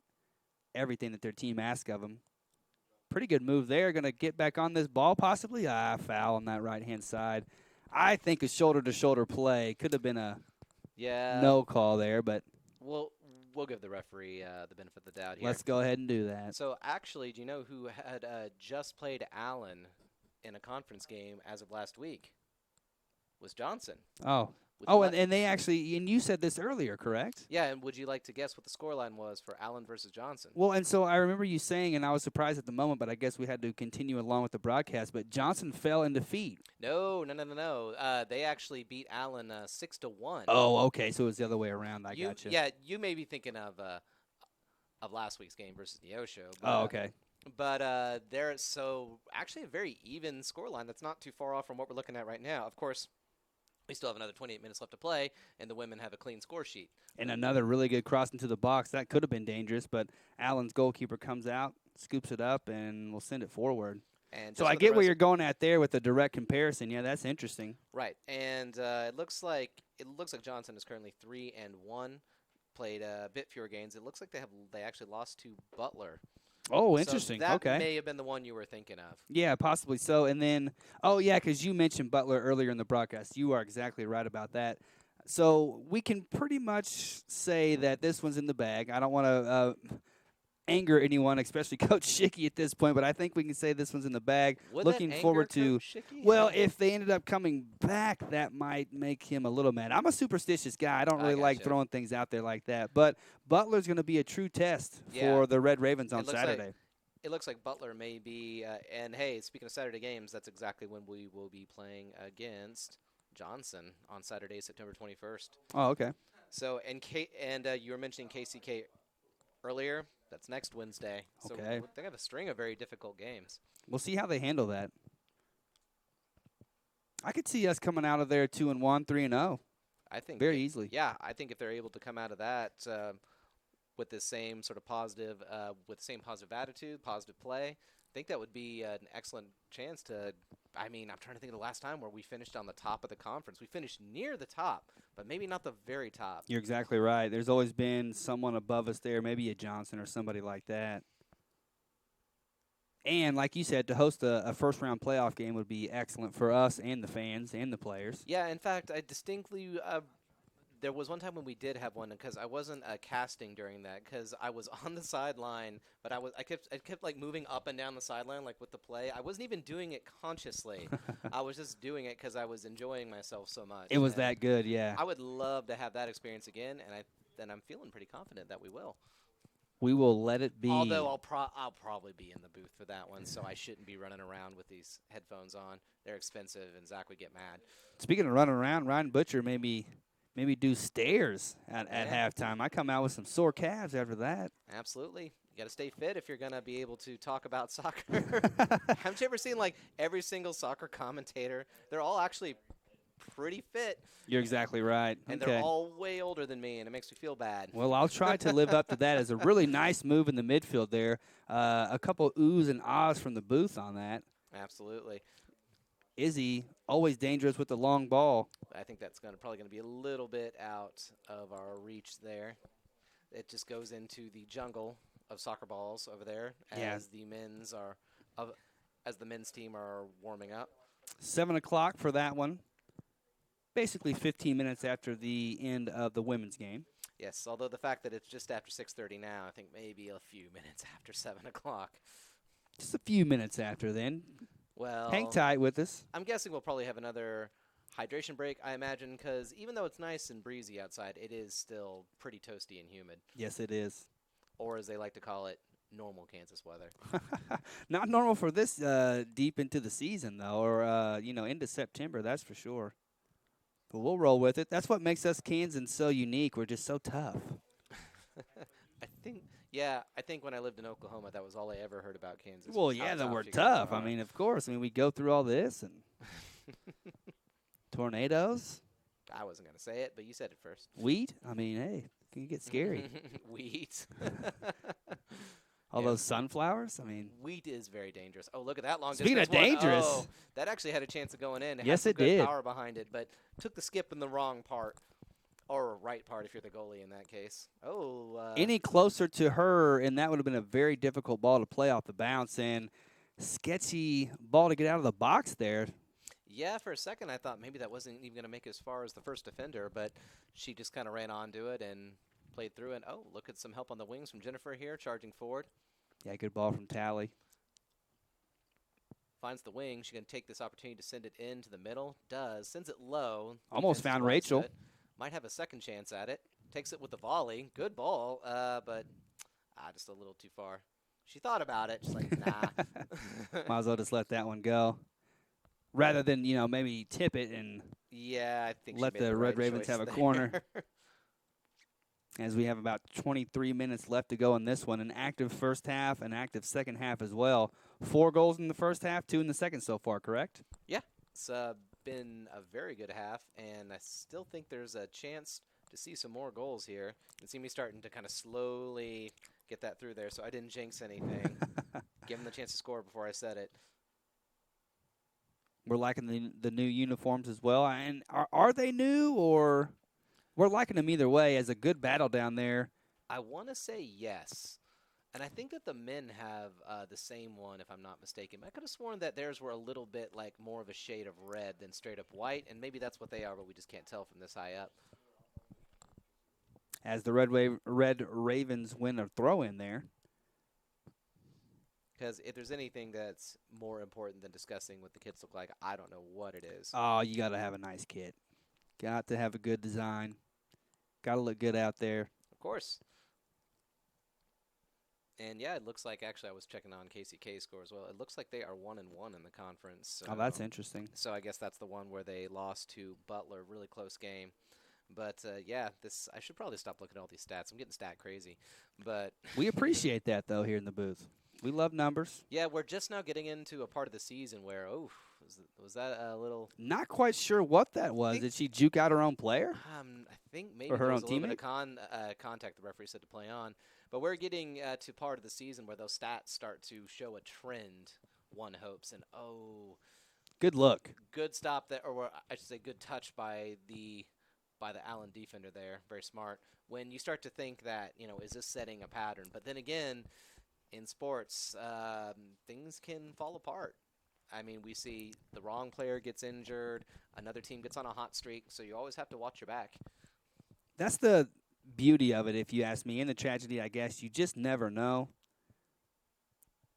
everything that their team asks of them. Pretty good move there. Going to get back on this ball possibly. Foul on that right-hand side. I think a shoulder-to-shoulder play. Could have been a no call there, but we'll give the referee the benefit of the doubt here. Let's go ahead and do that. So, actually, do you know who had just played Allen in a conference game as of last week? Was Johnson. And they actually, and you said this earlier, correct? Yeah, and would you like to guess what the scoreline was for Allen versus Johnson? Well, and so I remember you saying, and I was surprised at the moment, but I guess we had to continue along with the broadcast, but Johnson fell in defeat. No. They actually beat Allen 6-1. Oh, okay, so it was the other way around. I got you. Yeah, you may be thinking of last week's game versus Neosho. Oh, okay. But actually a very even scoreline that's not too far off from what we're looking at right now. Of course, we still have another 28 minutes left to play, and the women have a clean score sheet. And another really good cross into the box. That could have been dangerous, but Allen's goalkeeper comes out, scoops it up, and will send it forward. And so I get where you're going at there with the direct comparison. Yeah, that's interesting. Right, and it looks like Johnson is currently 3-1, played a bit fewer games. It looks like they actually lost to Butler. Oh, So interesting. that Okay. may have been the one you were thinking of. Yeah, possibly so. And then, oh yeah, because you mentioned Butler earlier in the broadcast. You are exactly right about that. So we can pretty much say that this one's in the bag. I don't want to anger anyone, especially Coach Schicky at this point, but I think we can say this one's in the bag. Would Looking that anger forward to. Coach Schicky? Well, if they ended up coming back, that might make him a little mad. I'm a superstitious guy. I don't really like gotcha. throwing things out there like that. But Butler's going to be a true test Yeah. for the Red Ravens on It looks Saturday. It looks like Butler may be, and hey, speaking of Saturday games, that's exactly when we will be playing against Johnson on Saturday, September 21st. Oh, okay. So, you were mentioning KCK earlier. That's next Wednesday. So Okay. they have a string of very difficult games. We'll see how they handle that. I could see us coming out of there 2-1, 3-0, I think very easily. Yeah, I think if they're able to come out of that with the same sort of positive, attitude, positive play, I think that would be an excellent chance to. I mean, I'm trying to think of the last time where we finished on the top of the conference. We finished near the top, but maybe not the very top. You're exactly right. There's always been someone above us there, maybe a Johnson or somebody like that. And like you said, to host a first-round playoff game would be excellent for us and the fans and the players. Yeah, in fact, I distinctly there was one time when we did have one because I wasn't casting during that because I was on the sideline, but I kept like moving up and down the sideline like with the play. I wasn't even doing it consciously. I was just doing it because I was enjoying myself so much. It was And that good, yeah. I would love to have that experience again, and I'm feeling pretty confident that we will. We will let it be. Although I'll probably be in the booth for that one, so I shouldn't be running around with these headphones on. They're expensive, and Zach would get mad. Speaking of running around, Ryan Butcher maybe do stairs at halftime. I come out with some sore calves after that. Absolutely. You got to stay fit if you're going to be able to talk about soccer. Haven't you ever seen, like, every single soccer commentator? They're all actually pretty fit. You're exactly right. And okay. they're all way older than me, and it makes me feel bad. Well, I'll try to live up to that as a really nice move in the midfield there. A couple oohs and ahs from the booth on that. Absolutely. Izzy, always dangerous with the long ball. I think that's probably going to be a little bit out of our reach there. It just goes into the jungle of soccer balls over there as the men's team are warming up. 7 o'clock for that one. Basically 15 minutes after the end of the women's game. Yes, although the fact that it's just after 6:30 now, I think maybe a few minutes after 7 o'clock. Just a few minutes after then. Well, hang tight with us. I'm guessing we'll probably have another hydration break, I imagine, because even though it's nice and breezy outside, it is still pretty toasty and humid. Yes, it is. Or as they like to call it, normal Kansas weather. Not normal for this deep into the season, though, or into September, that's for sure. But we'll roll with it. That's what makes us Kansans so unique. We're just so tough. I think when I lived in Oklahoma, that was all I ever heard about Kansas. Well, yeah, that we're tough. I mean, of course. I mean, we go through all this and tornadoes. I wasn't going to say it, but you said it first. Wheat. I mean, hey, can get scary. Wheat. All those sunflowers. I mean, wheat is very dangerous. Oh, look at that long Speaking distance of dangerous. Oh, that actually had a chance of going in. It Yes, had some it good did. power behind it, but took the skip in the wrong part. Or right part if you're the goalie in that case. Any closer to her, and that would have been a very difficult ball to play off the bounce, and sketchy ball to get out of the box there. Yeah, for a second I thought maybe that wasn't even going to make it as far as the first defender, but she just kind of ran onto it and played through it. Oh, look at some help on the wings from Jennifer here, charging forward. Yeah, good ball from Tally. Finds the wing. She's going to take this opportunity to send it into the middle. Does. Sends it low. Almost found Rachel. Might have a second chance at it. Takes it with the volley. Good ball, but just a little too far. She thought about it. She's like, nah. Might as well just let that one go. Rather than, maybe tip it and I think let the Red Ravens have a corner. As we have about 23 minutes left to go in this one. An active first half, an active second half as well. 4 goals in the first half, 2 in the second so far, correct? Yeah. It's been a very good half, and I still think there's a chance to see some more goals here. You can see me starting to kind of slowly get that through there, so I didn't jinx anything. Give them the chance to score before I said it. We're liking the new uniforms as well. And are they new, or we're liking them either way as a good battle down there? I want to say yes. And I think that the men have the same one, if I'm not mistaken. I could have sworn that theirs were a little bit like more of a shade of red than straight up white, and maybe that's what they are, but we just can't tell from this high up. As the Red Ravens win a throw in there. Because if there's anything that's more important than discussing what the kits look like, I don't know what it is. Oh, you got to have a nice kit. Got to have a good design. Got to look good out there. Of course. And yeah, it looks like actually I was checking on KCK score as well. It looks like they are 1-1 in the conference. Oh, that's interesting. So I guess that's the one where they lost to Butler, really close game. But yeah, I should probably stop looking at all these stats. I'm getting stat crazy. But we appreciate that though here in the booth. We love numbers. Yeah, we're just now getting into a part of the season where was that a little? Not quite sure what that was. Did she juke out her own player? I think maybe or her there was own a little teammate? bit of contact the referee said to play on. But we're getting to part of the season where those stats start to show a trend, one hopes. And, good look. Good stop there, or I should say good touch by the Allen defender there. Very smart. When you start to think that, is this setting a pattern? But then again, in sports, things can fall apart. I mean, we see the wrong player gets injured, another team gets on a hot streak, so you always have to watch your back. That's the beauty of it, if you ask me. And the tragedy, I guess, you just never know.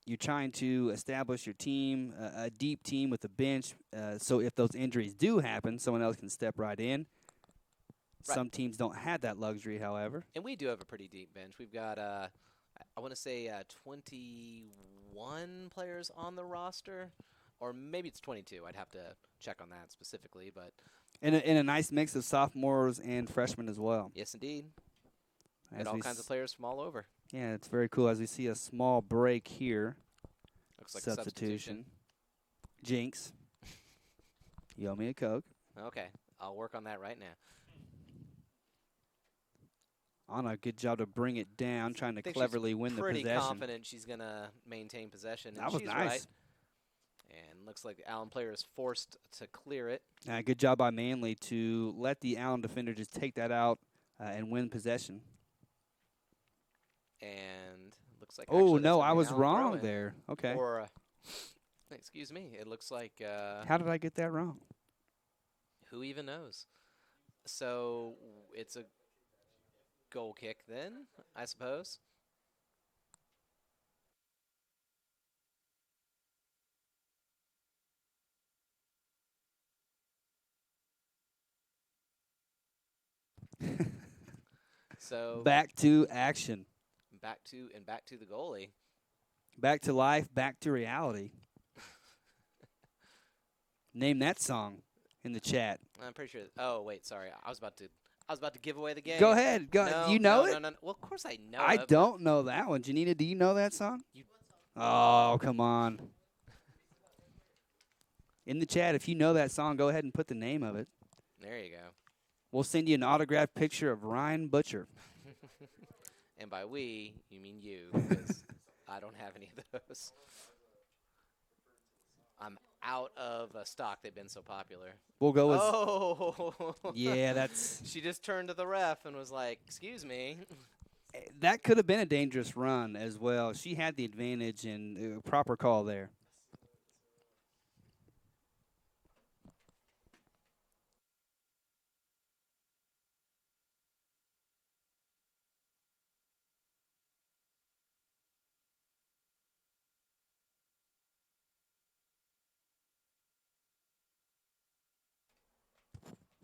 You're trying to establish your team, a deep team with a bench, so if those injuries do happen, someone else can step right in. Right. Some teams don't have that luxury, however. And we do have a pretty deep bench. We've got, I want to say, 21 players on the roster. Or maybe it's 22. I'd have to check on that specifically. But in a nice mix of sophomores and freshmen as well. Yes, indeed. And all kinds of players from all over. Yeah, it's very cool. As we see a small break here. Looks like substitution. Jinx. You owe me a Coke. Okay. I'll work on that right now. Anna, good job to bring it down, trying to cleverly win the possession. Pretty confident she's going to maintain possession. That was she's nice. Right. And looks like the Allen player is forced to clear it. Good job by Manley to let the Allen defender just take that out and win possession. And looks like oh, no, I was wrong there. Okay. Or, excuse me, it looks like... how did I get that wrong? Who even knows? So it's a goal kick then, I suppose. So back to action. Back to the goalie. Back to life, back to reality. Name that song in the chat. I'm pretty sure. Oh wait, sorry. I was about to give away the game. Go ahead. Go. No, you know no, it? No. Well, of course I know. I don't know that one. Janina, do you know that song? Oh, come on. In the chat, if you know that song, go ahead and put the name of it. There you go. We'll send you an autographed picture of Ryan Butcher. And by we, you mean you, because I don't have any of those. I'm out of stock. They've been so popular. We'll go with... Oh! Yeah, that's... She just turned to the ref and was like, excuse me. That could have been a dangerous run as well. She had the advantage and proper call there.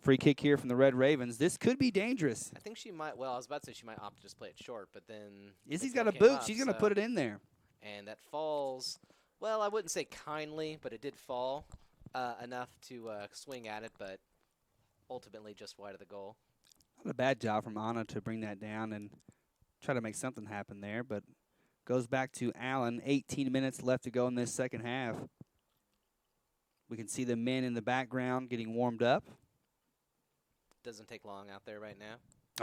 Free kick here from the Red Ravens. This could be dangerous. I think she might. Well, I was about to say she might opt to just play it short, but then Izzy's got a boot. She's going to put it in there. And that falls. Well, I wouldn't say kindly, but it did fall enough to swing at it, but ultimately just wide of the goal. Not a bad job from Anna to bring that down and try to make something happen there, but goes back to Allen. 18 minutes left to go in this second half. We can see the men in the background getting warmed up. Doesn't take long out there right now.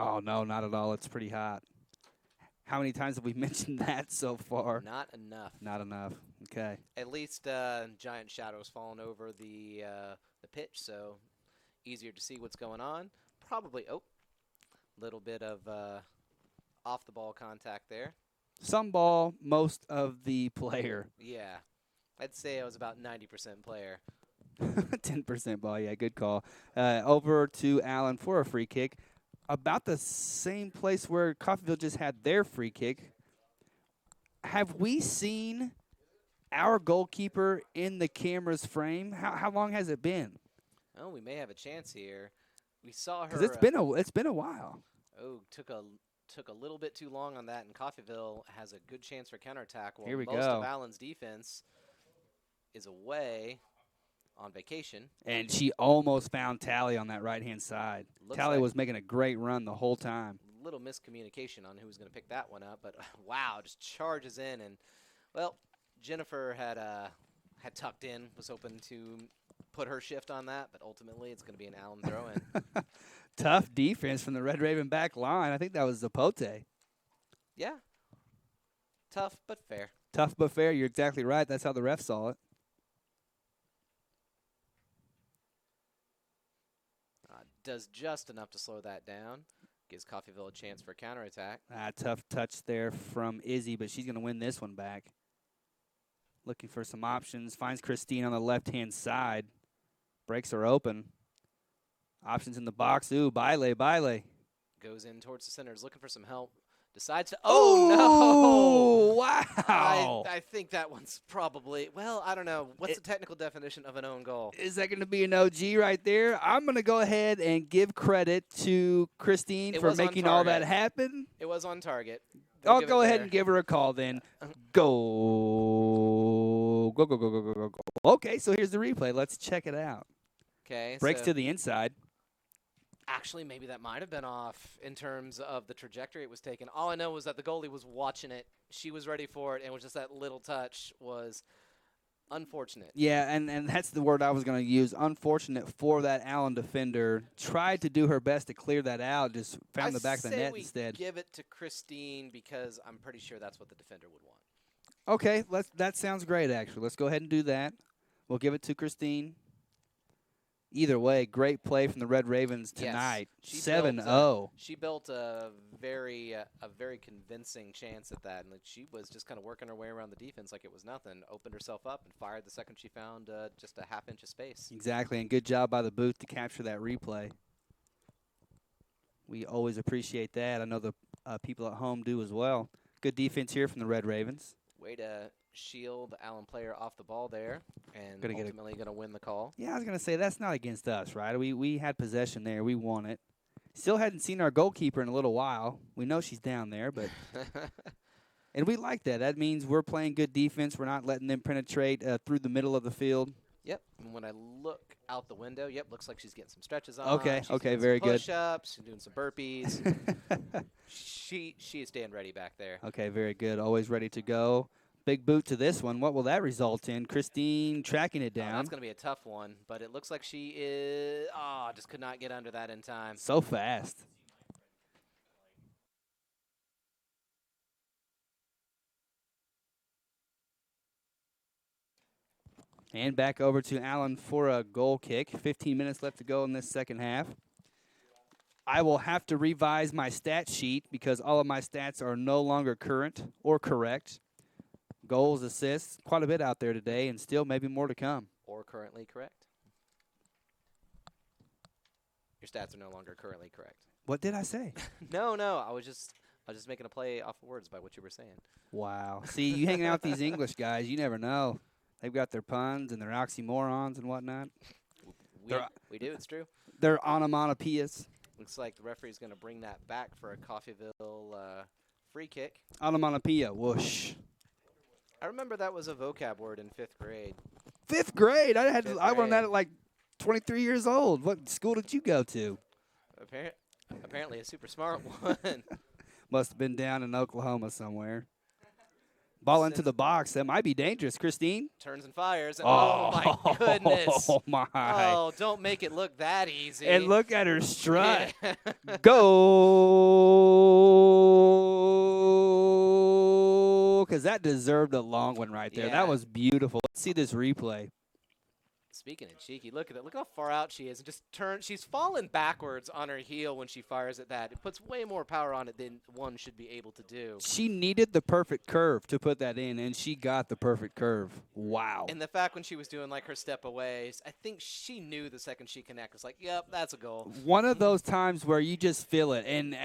Oh, no, not at all. It's pretty hot. How many times have we mentioned that so far? Not enough. Not enough. Okay. At least giant shadows falling over the pitch, so easier to see what's going on. Probably, little bit of off-the-ball contact there. Some ball, most of the player. Yeah. I'd say I was about 90% player. 10% ball, yeah, good call. Over to Allen for a free kick. About the same place where Coffeyville just had their free kick. Have we seen our goalkeeper in the camera's frame? How long has it been? Oh, we may have a chance here. We saw her. Because it's been a while. Oh, took a little bit too long on that, and Coffeyville has a good chance for counterattack. While Here we most go. of Allen's defense is away on vacation. And she almost found Tally on that right-hand side. Tally was making a great run the whole time. Little miscommunication on who was going to pick that one up, but wow, just charges in, and well, Jennifer had tucked in, was hoping to put her shift on that, but ultimately it's going to be an Allen throw-in. Tough defense from the Red Raven back line. I think that was Zapote. Yeah. Tough but fair. Tough but fair. You're exactly right. That's how the ref saw it. Does just enough to slow that down. Gives Coffeyville a chance for a counterattack. Tough touch there from Izzy, but she's going to win this one back. Looking for some options. Finds Christine on the left-hand side. Breaks her open. Options in the box. Ooh, Baile. Goes in towards the center. Is looking for some help. Decides to. Oh, no! Wow! I think that one's probably. Well, I don't know. What's the technical definition of an own goal? Is that going to be an OG right there? I'm going to go ahead and give credit to Christine for making all that happen. It was on target. I'll go ahead and give her a call then. Go. Okay, so here's the replay. Let's check it out. Okay. Breaks to the inside. Actually, maybe that might have been off in terms of the trajectory it was taken. All I know was that the goalie was watching it. She was ready for it, and it was just that little touch was unfortunate. Yeah, and that's the word I was going to use. Unfortunate for that Allen defender. Tried to do her best to clear that out, just found the back of the net instead. Give it to Christine because I'm pretty sure that's what the defender would want. Okay, that sounds great, actually. Let's go ahead and do that. We'll give it to Christine. Either way, great play from the Red Ravens tonight. Yes. 7-0. She built a very convincing chance at that, and she was just kind of working her way around the defense like it was nothing. Opened herself up and fired the second she found just a half inch of space. Exactly, and good job by the booth to capture that replay. We always appreciate that. I know the people at home do as well. Good defense here from the Red Ravens. Way to shield the Allen player off the ball there, and ultimately going to win the call. Yeah, I was going to say, that's not against us, right? We had possession there. We won it. Still hadn't seen our goalkeeper in a little while. We know she's down there, but and we like that. That means we're playing good defense. We're not letting them penetrate through the middle of the field. Yep. And when I look out the window, looks like she's getting some stretches on. Okay, she's okay, doing very some good. Push-ups, she's doing some burpees. she is staying ready back there. Okay, very good. Always ready to go. Big boot to this one. What will that result in? Christine tracking it down. That's going to be a tough one, but it looks like she is just could not get under that in time. So fast. And back over to Allen for a goal kick. 15 minutes left to go in this second half. I will have to revise my stat sheet because all of my stats are no longer current or correct. Goals, assists, quite a bit out there today, and still maybe more to come. Or currently correct. Your stats are no longer currently correct. What did I say? No. I was just making a play off of words by what you were saying. Wow. See, you hanging out with these English guys, you never know. They've got their puns and their oxymorons and whatnot. We do. It's true. Their onomatopoeias. Looks like the referee's going to bring that back for a Coffeyville free kick. Onomatopoeia, whoosh. I remember that was a vocab word in 5th grade. 5th grade? I learned that at like 23 years old. What school did you go to? Apparently a super smart one. Must have been down in Oklahoma somewhere. Ball into the box. That might be dangerous. Christine? Turns and fires. Oh, my goodness. Oh, my. Oh, don't make it look that easy. And look at her strut. Yeah. Go. Because that deserved a long one right there. Yeah. That was beautiful. Let's see this replay. Speaking of cheeky, look at it. Look how far out she is. And just turn. She's fallen backwards on her heel when she fires at that. It puts way more power on it than one should be able to do. She needed the perfect curve to put that in, and she got the perfect curve. Wow. And the fact when she was doing like her step away, I think she knew the second she connected. It was like, yep, that's a goal. One of those times where you just feel it, and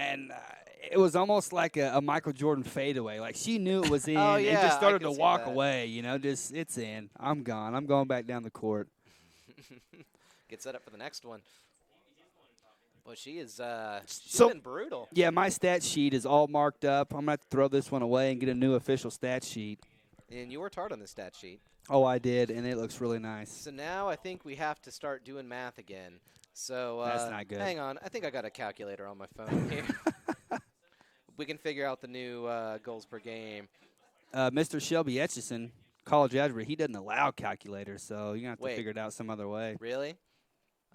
it was almost like a Michael Jordan fadeaway. Like she knew it was in, Oh, and yeah, just I started could to see walk that. away. Just it's in. I'm gone. I'm going back down the court. Get set up for the next one. Well, she's So- been brutal. Yeah, my stat sheet is all marked up. I'm gonna have to throw this one away and get a new official stat sheet. And you worked hard on this stat sheet. Oh, I did, and it looks really nice. So now I think we have to start doing math again. So That's not good. Hang on. I think I got a calculator on my phone here. We can figure out the new goals per game. Mr. Shelby Etchison, college algebra, he doesn't allow calculators, so you're gonna have to Wait. figure it out some other way. Really?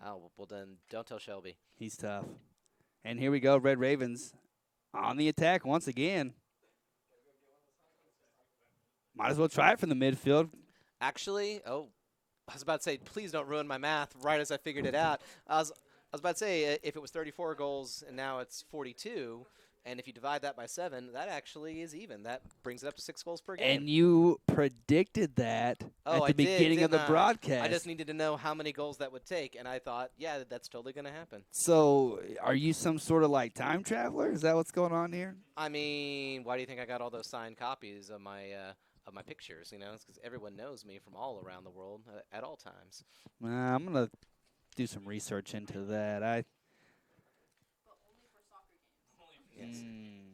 Oh, well then don't tell Shelby. He's tough. And here we go, Red Ravens on the attack once again. Might as well try it from the midfield. Actually, I was about to say, please don't ruin my math right as I figured it out. I was about to say, if it was 34 goals and now it's 42, and if you divide that by 7, that actually is even. That brings it up to 6 goals per game. And you predicted that at the beginning of the broadcast. I just needed to know how many goals that would take, and I thought, yeah, that's totally going to happen. So are you some sort of like time traveler? Is that what's going on here? I mean, why do you think I got all those signed copies of my pictures? It's because everyone knows me from all around the world at all times. I'm going to do some research into that. Yes.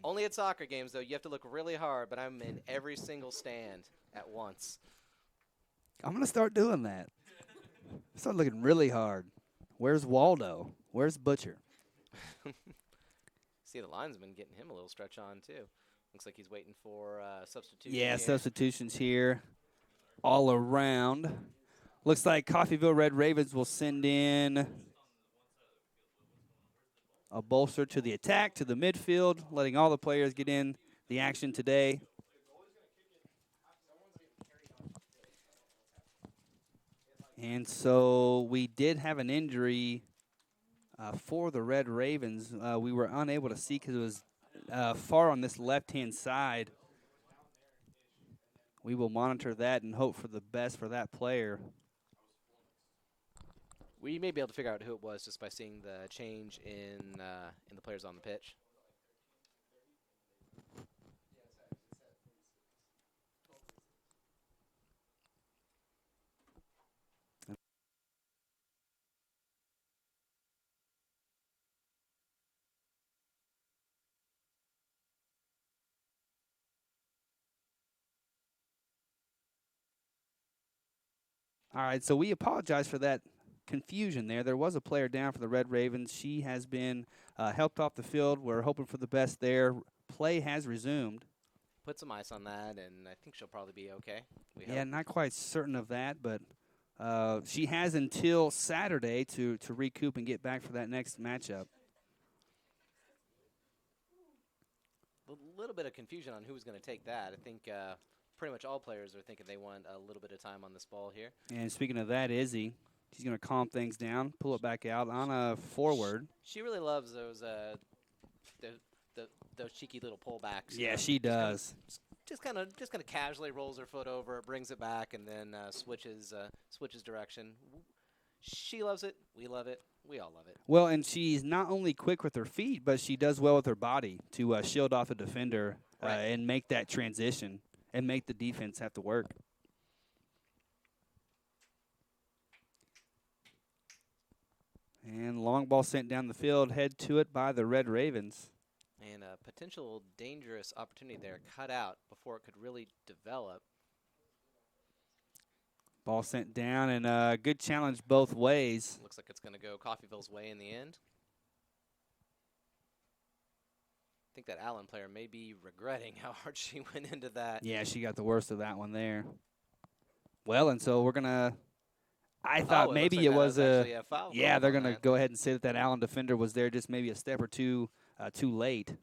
Only at soccer games, though. You have to look really hard, but I'm in every single stand at once. I'm going to start doing that. Start looking really hard. Where's Waldo? Where's Butcher? See, the linesman getting him a little stretch on, too. Looks like he's waiting for substitution. Yeah, here. substitutions here all around. Looks like Coffeyville Red Ravens will send in a bolster to the attack, to the midfield, letting all the players get in the action today. And so we did have an injury for the Red Ravens. We were unable to see because it was far on this left-hand side. We will monitor that and hope for the best for that player. We may be able to figure out who it was just by seeing the change in the players on the pitch. All right, so we apologize for that confusion there. There was a player down for the Red Ravens. She has been helped off the field. We're hoping for the best there. Play has resumed. Put some ice on that, and I think she'll probably be okay. We Yeah, hope. not quite certain of that, but she has until Saturday to recoup and get back for that next matchup. A little bit of confusion on who's going to take that. I think pretty much all players are thinking they want a little bit of time on this ball here. And speaking of that, Izzy, she's going to calm things down, pull it back out on a forward. She really loves those those cheeky little pullbacks. Yeah, she does. Just kind of casually rolls her foot over, brings it back, and then switches direction. She loves it. We love it. We all love it. Well, and she's not only quick with her feet, but she does well with her body to shield off a defender Right. and make that transition and make the defense have to work. And long ball sent down the field, head to it by the Red Ravens. And a potential dangerous opportunity there cut out before it could really develop. Ball sent down, and a good challenge both ways. Looks like it's going to go Coffeyville's way in the end. I think that Allen player may be regretting how hard she went into that. Yeah, she got the worst of that one there. Well, and so we're going to – I thought it maybe looks like it that was actually a foul. yeah, they're going going to go ahead and say that Allen defender was there just maybe a step or two too late.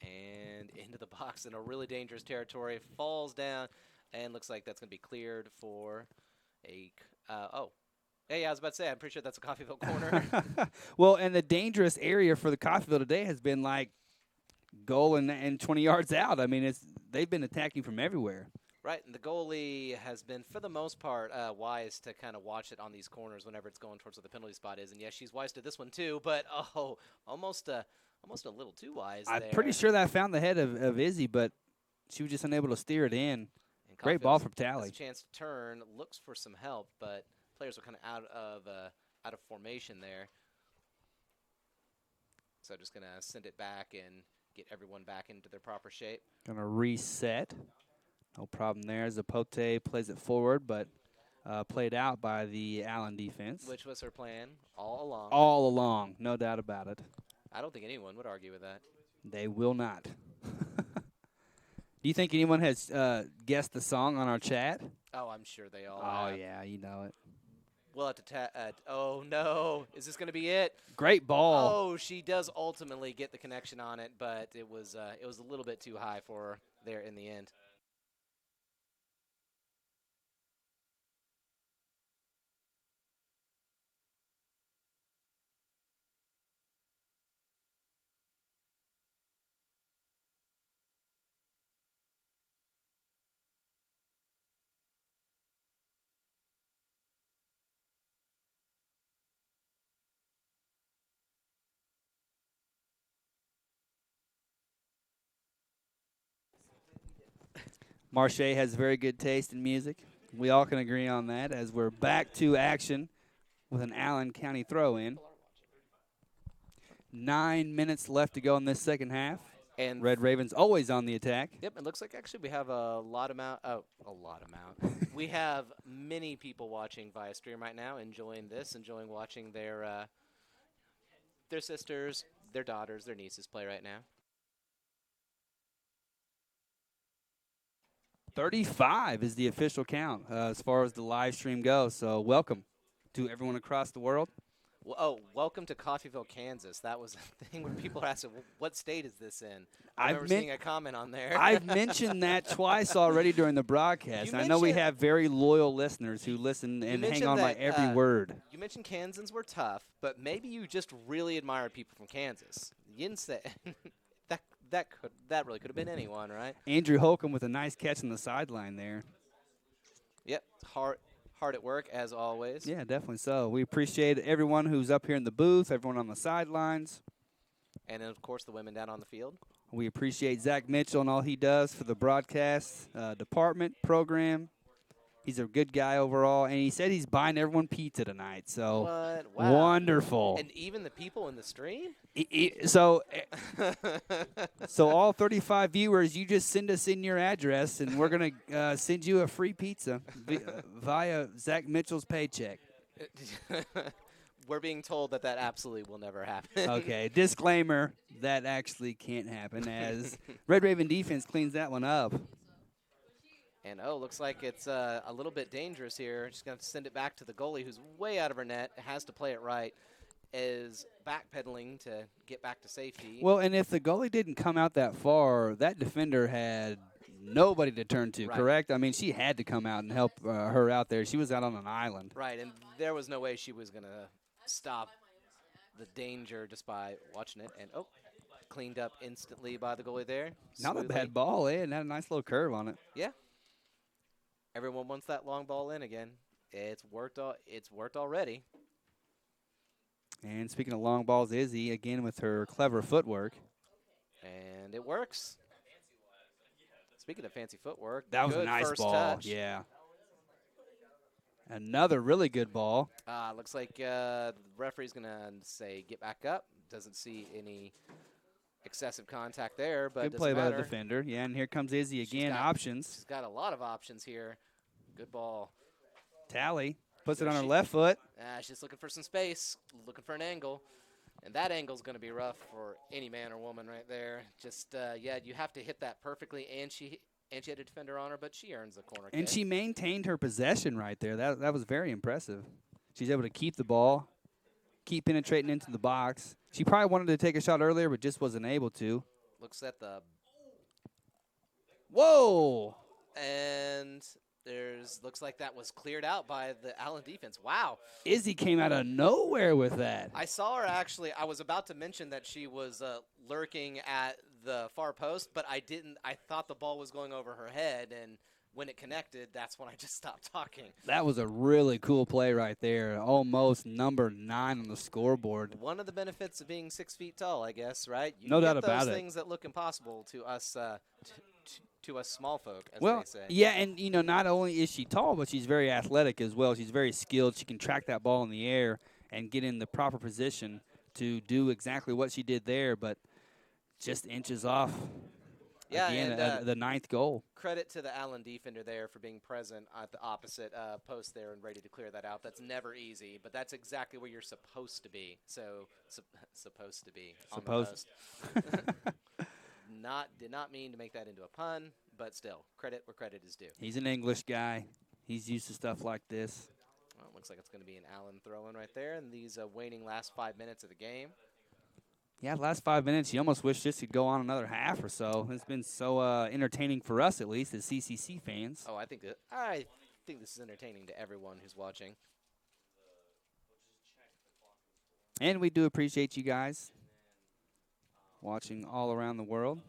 And into the box in a really dangerous territory. Falls down, and looks like that's going to be cleared for a. Oh, hey, I was about to say, I'm pretty sure that's a Coffeyville corner. Well, and the dangerous area for the Coffeyville today has been like goal and 20 yards out. I mean, they've been attacking from everywhere. Right, and the goalie has been, for the most part, wise to kind of watch it on these corners whenever it's going towards where the penalty spot is. And yes, she's wise to this one too, but almost a little too wise. I'm there. pretty sure that found the head of Izzy, but she was just unable to steer it in. And Great ball from Tally. Has a chance to turn, looks for some help, but players are kind of out of formation there. So just gonna send it back and get everyone back into their proper shape. Gonna reset. No problem there. Zapote plays it forward, but played out by the Allen defense. Which was her plan all along. All along, no doubt about it. I don't think anyone would argue with that. They will not. Do you think anyone has guessed the song on our chat? Oh, I'm sure they all Oh, have. yeah, you know it. We'll have to oh, no. Is this going to be it? Great ball. Oh, she does ultimately get the connection on it, but it was a little bit too high for her there in the end. Marche has very good taste in music. We all can agree on that as we're back to action with an Allen County throw-in. 9 minutes left to go in this second half. And Red Ravens always on the attack. Yep, it looks like actually we have a lot amount. We have many people watching via stream right now, enjoying watching their sisters, their daughters, their nieces play right now. 35 is the official count as far as the live stream goes. So welcome to everyone across the world. Well, welcome to Coffeyville, Kansas. That was a thing where people are asking, what state is this in? I remember seeing a comment on there. I've mentioned that twice already during the broadcast. I know we have very loyal listeners who listen and hang on by every word. You mentioned Kansans were tough, but maybe you just really admire people from Kansas. You didn't say that really could have been anyone, right? Andrew Holcomb with a nice catch on the sideline there. Yep, hard at work, as always. Yeah, definitely so. We appreciate everyone who's up here in the booth, everyone on the sidelines. And then, of course, the women down on the field. We appreciate Zach Mitchell and all he does for the broadcast department program. He's a good guy overall, and he said he's buying everyone pizza tonight. So what? Wow. Wonderful. And even the people in the stream? So all 35 viewers, you just send us in your address, and we're going to send you a free pizza via Zach Mitchell's paycheck. We're being told that absolutely will never happen. Okay, disclaimer, that actually can't happen as Red Raven defense cleans that one up. And, looks like it's a little bit dangerous here. Just going to send it back to the goalie, who's way out of her net, has to play it right, is backpedaling to get back to safety. Well, and if the goalie didn't come out that far, that defender had nobody to turn to, correct? I mean, she had to come out and help her out there. She was out on an island. Right, and there was no way she was going to stop the danger just by watching it. And, cleaned up instantly by the goalie there. Not a bad ball, and had a nice little curve on it. Yeah. Everyone wants that long ball in again. It's worked already. And speaking of long balls, Izzy again with her clever footwork. And it works. Speaking of fancy footwork, that was a nice ball. Touch. Yeah. Another really good ball. Looks like the referee's going to say get back up. Doesn't see any excessive contact there, but good play by the defender. Yeah, and here comes Izzy again. Options. She's got a lot of options here. Good ball. Tally puts it on her left foot. She's looking for some space, looking for an angle, and that angle's going to be rough for any man or woman right there. Just you have to hit that perfectly, and she had a defender on her, but she earns the corner. And she maintained her possession right there. That was very impressive. She's able to keep the ball, keep penetrating into the box. She probably wanted to take a shot earlier, but just wasn't able to. Looks at the Whoa! And looks like that was cleared out by the Allen defense. Wow. Izzy came out of nowhere with that. I saw her actually. I was about to mention that she was lurking at the far post, but I didn't. I thought the ball was going over her head, and when it connected, that's when I just stopped talking. That was a really cool play right there. Almost number 9 on the scoreboard. One of the benefits of being 6 feet tall, I guess, right? You No can doubt get about those it. things that look impossible to us, to us small folk, as Well, they say. yeah, and not only is she tall, but she's very athletic as well. She's very skilled. She can track that ball in the air and get in the proper position to do exactly what she did there, but just inches off. Yeah, Again, and the 9th goal. credit to the Allen defender there for being present at the opposite post there and ready to clear that out. That's never easy, but that's exactly where you're supposed to be. Supposed to be on the post. Did not mean to make that into a pun, but still, credit where credit is due. He's an English guy. He's used to stuff like this. Well, it looks like it's going to be an Allen throw-in right there in these waning last 5 minutes of the game. Yeah, the last 5 minutes, you almost wish this could go on another half or so. It's been so entertaining for us, at least, as CCC fans. Oh, I think this is entertaining to everyone who's watching. And we do appreciate you guys watching all around the world.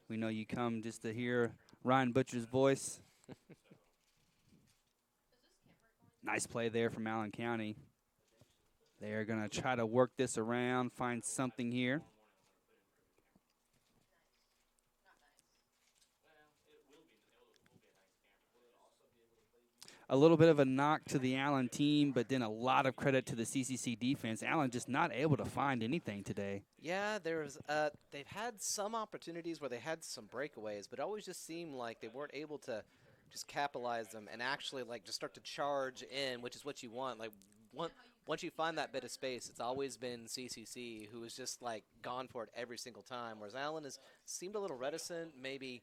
We know you come just to hear Ryan Butcher's voice. Nice play there from Allen County. They're going to try to work this around, find something here. A little bit of a knock to the Allen team, but then a lot of credit to the CCC defense. Allen just not able to find anything today. Yeah, they've had some opportunities where they had some breakaways, but it always just seemed like they weren't able to just capitalize them and actually just start to charge in, which is what you want. Once you find that bit of space, it's always been CCC who has just gone for it every single time, whereas Allen has seemed a little reticent. Maybe,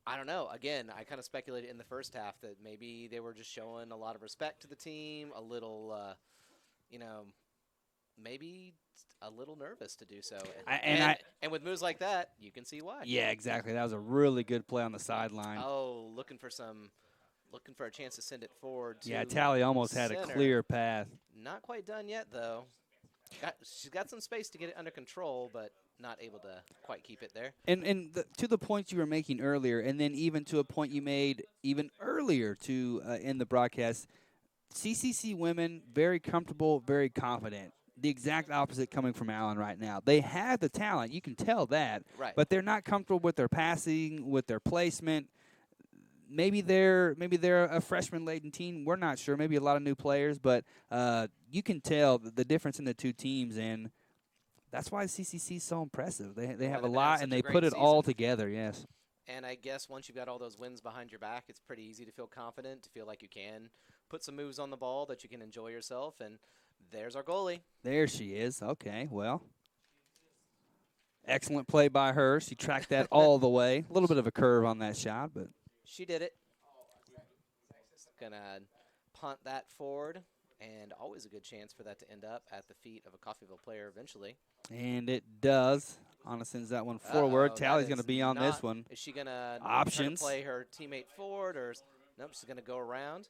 I don't know. Again, I kind of speculated in the first half that maybe they were just showing a lot of respect to the team, a little, maybe a little nervous to do so. And with moves like that, you can see why. Yeah, exactly. That was a really good play on the sideline. Oh, looking for a chance to send it forward. Yeah, Tally almost had a clear path. Not quite done yet, though. She's got some space to get it under control, but not able to quite keep it there. And to the points you were making earlier, and then even to a point you made even earlier in the broadcast, CCC women, very comfortable, very confident. The exact opposite coming from Allen right now. They have the talent. You can tell that. Right. But they're not comfortable with their passing, with their placement. Maybe they're a freshman-laden team. We're not sure. Maybe a lot of new players, but you can tell the difference in the two teams, and that's why CCC is so impressive. They have a lot, and they put it all together. Yes. And I guess once you've got all those wins behind your back, it's pretty easy to feel confident, to feel like you can put some moves on the ball, that you can enjoy yourself. And there's our goalie. There she is. Okay, well. Excellent play by her. She tracked that all the way. A little bit of a curve on that shot, but she did it. Gonna punt that forward, and always a good chance for that to end up at the feet of a Coffeyville player eventually. And it does. Anna sends that one forward. Tally's going to be on this one. Is she going to play her teammate forward, or nope? She's going to go around.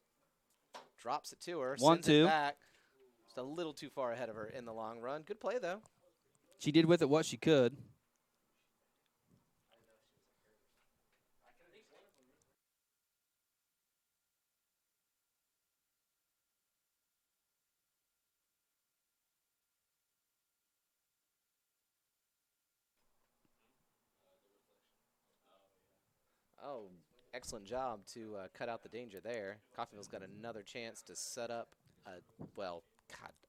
Drops it to her. 1-2. Back. Just a little too far ahead of her in the long run. Good play though. She did with it what she could. Oh, excellent job to cut out the danger there. Coffeyville's got another chance to set up,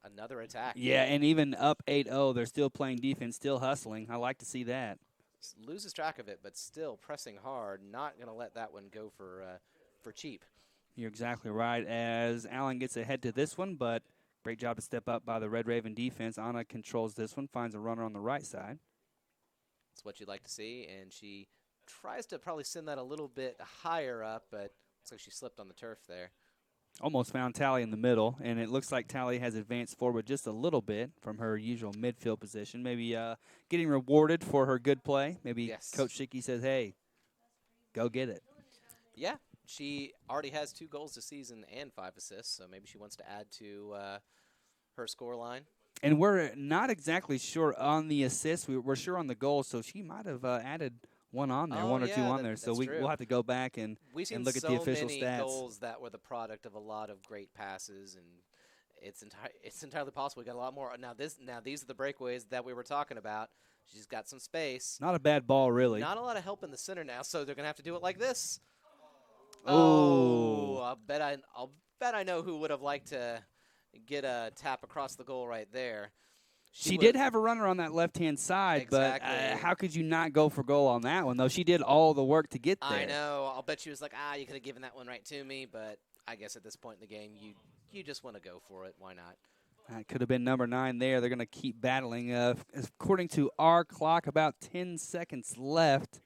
another attack. Yeah, and even up 8-0, they're still playing defense, still hustling. I like to see that. Loses track of it, but still pressing hard. Not going to let that one go for cheap. You're exactly right. As Allen gets ahead to this one, but great job to step up by the Red Raven defense. Anna controls this one, finds a runner on the right side. That's what you'd like to see, and she tries to probably send that a little bit higher up, but looks like she slipped on the turf there. Almost found Tally in the middle, and it looks like Tally has advanced forward just a little bit from her usual midfield position. Maybe getting rewarded for her good play. Maybe yes. Coach Schicky says, hey, go get it. Yeah, she already has 2 goals this season and 5 assists, so maybe she wants to add to her score line. And we're not exactly sure on the assists. We're sure on the goals, so she might have added one on there, one or two on there. So we'll have to go back and look at the official many stats. Goals that were the product of a lot of great passes, and it's entirely possible we got a lot more. Now these are the breakaways that we were talking about. She's got some space. Not a bad ball, really. Not a lot of help in the center now, so they're gonna have to do it like this. Oh, I'll bet I know who would have liked to get a tap across the goal right there. She did have a runner on that left-hand side, exactly. But how could you not go for goal on that one, though? She did all the work to get there. I know. I'll bet she was like, you could have given that one right to me, but I guess at this point in the game, you just want to go for it. Why not? That could have been number 9 there. They're going to keep battling. According to our clock, about 10 seconds left.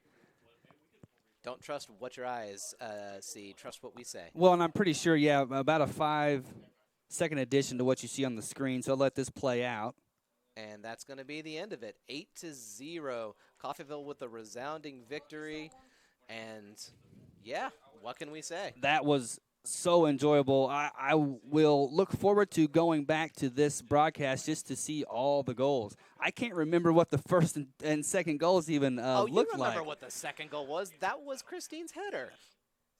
Don't trust what your eyes see. Trust what we say. Well, and I'm pretty sure, about a 5-second addition to what you see on the screen, so I'll let this play out. And that's going to be the end of it. 8-0. Coffeyville with a resounding victory. And, yeah, what can we say? That was so enjoyable. I will look forward to going back to this broadcast just to see all the goals. I can't remember what the first and second goals even looked like. Oh, you remember what the second goal was? That was Christine's header.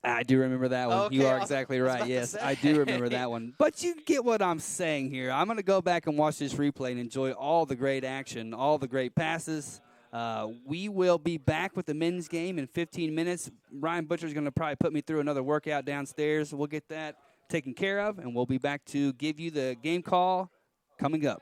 I do remember that one. Okay, you are exactly right. Yes, I do remember that one. But you get what I'm saying here. I'm going to go back and watch this replay and enjoy all the great action, all the great passes. We will be back with the men's game in 15 minutes. Ryan Butcher's going to probably put me through another workout downstairs. We'll get that taken care of, and we'll be back to give you the game call coming up.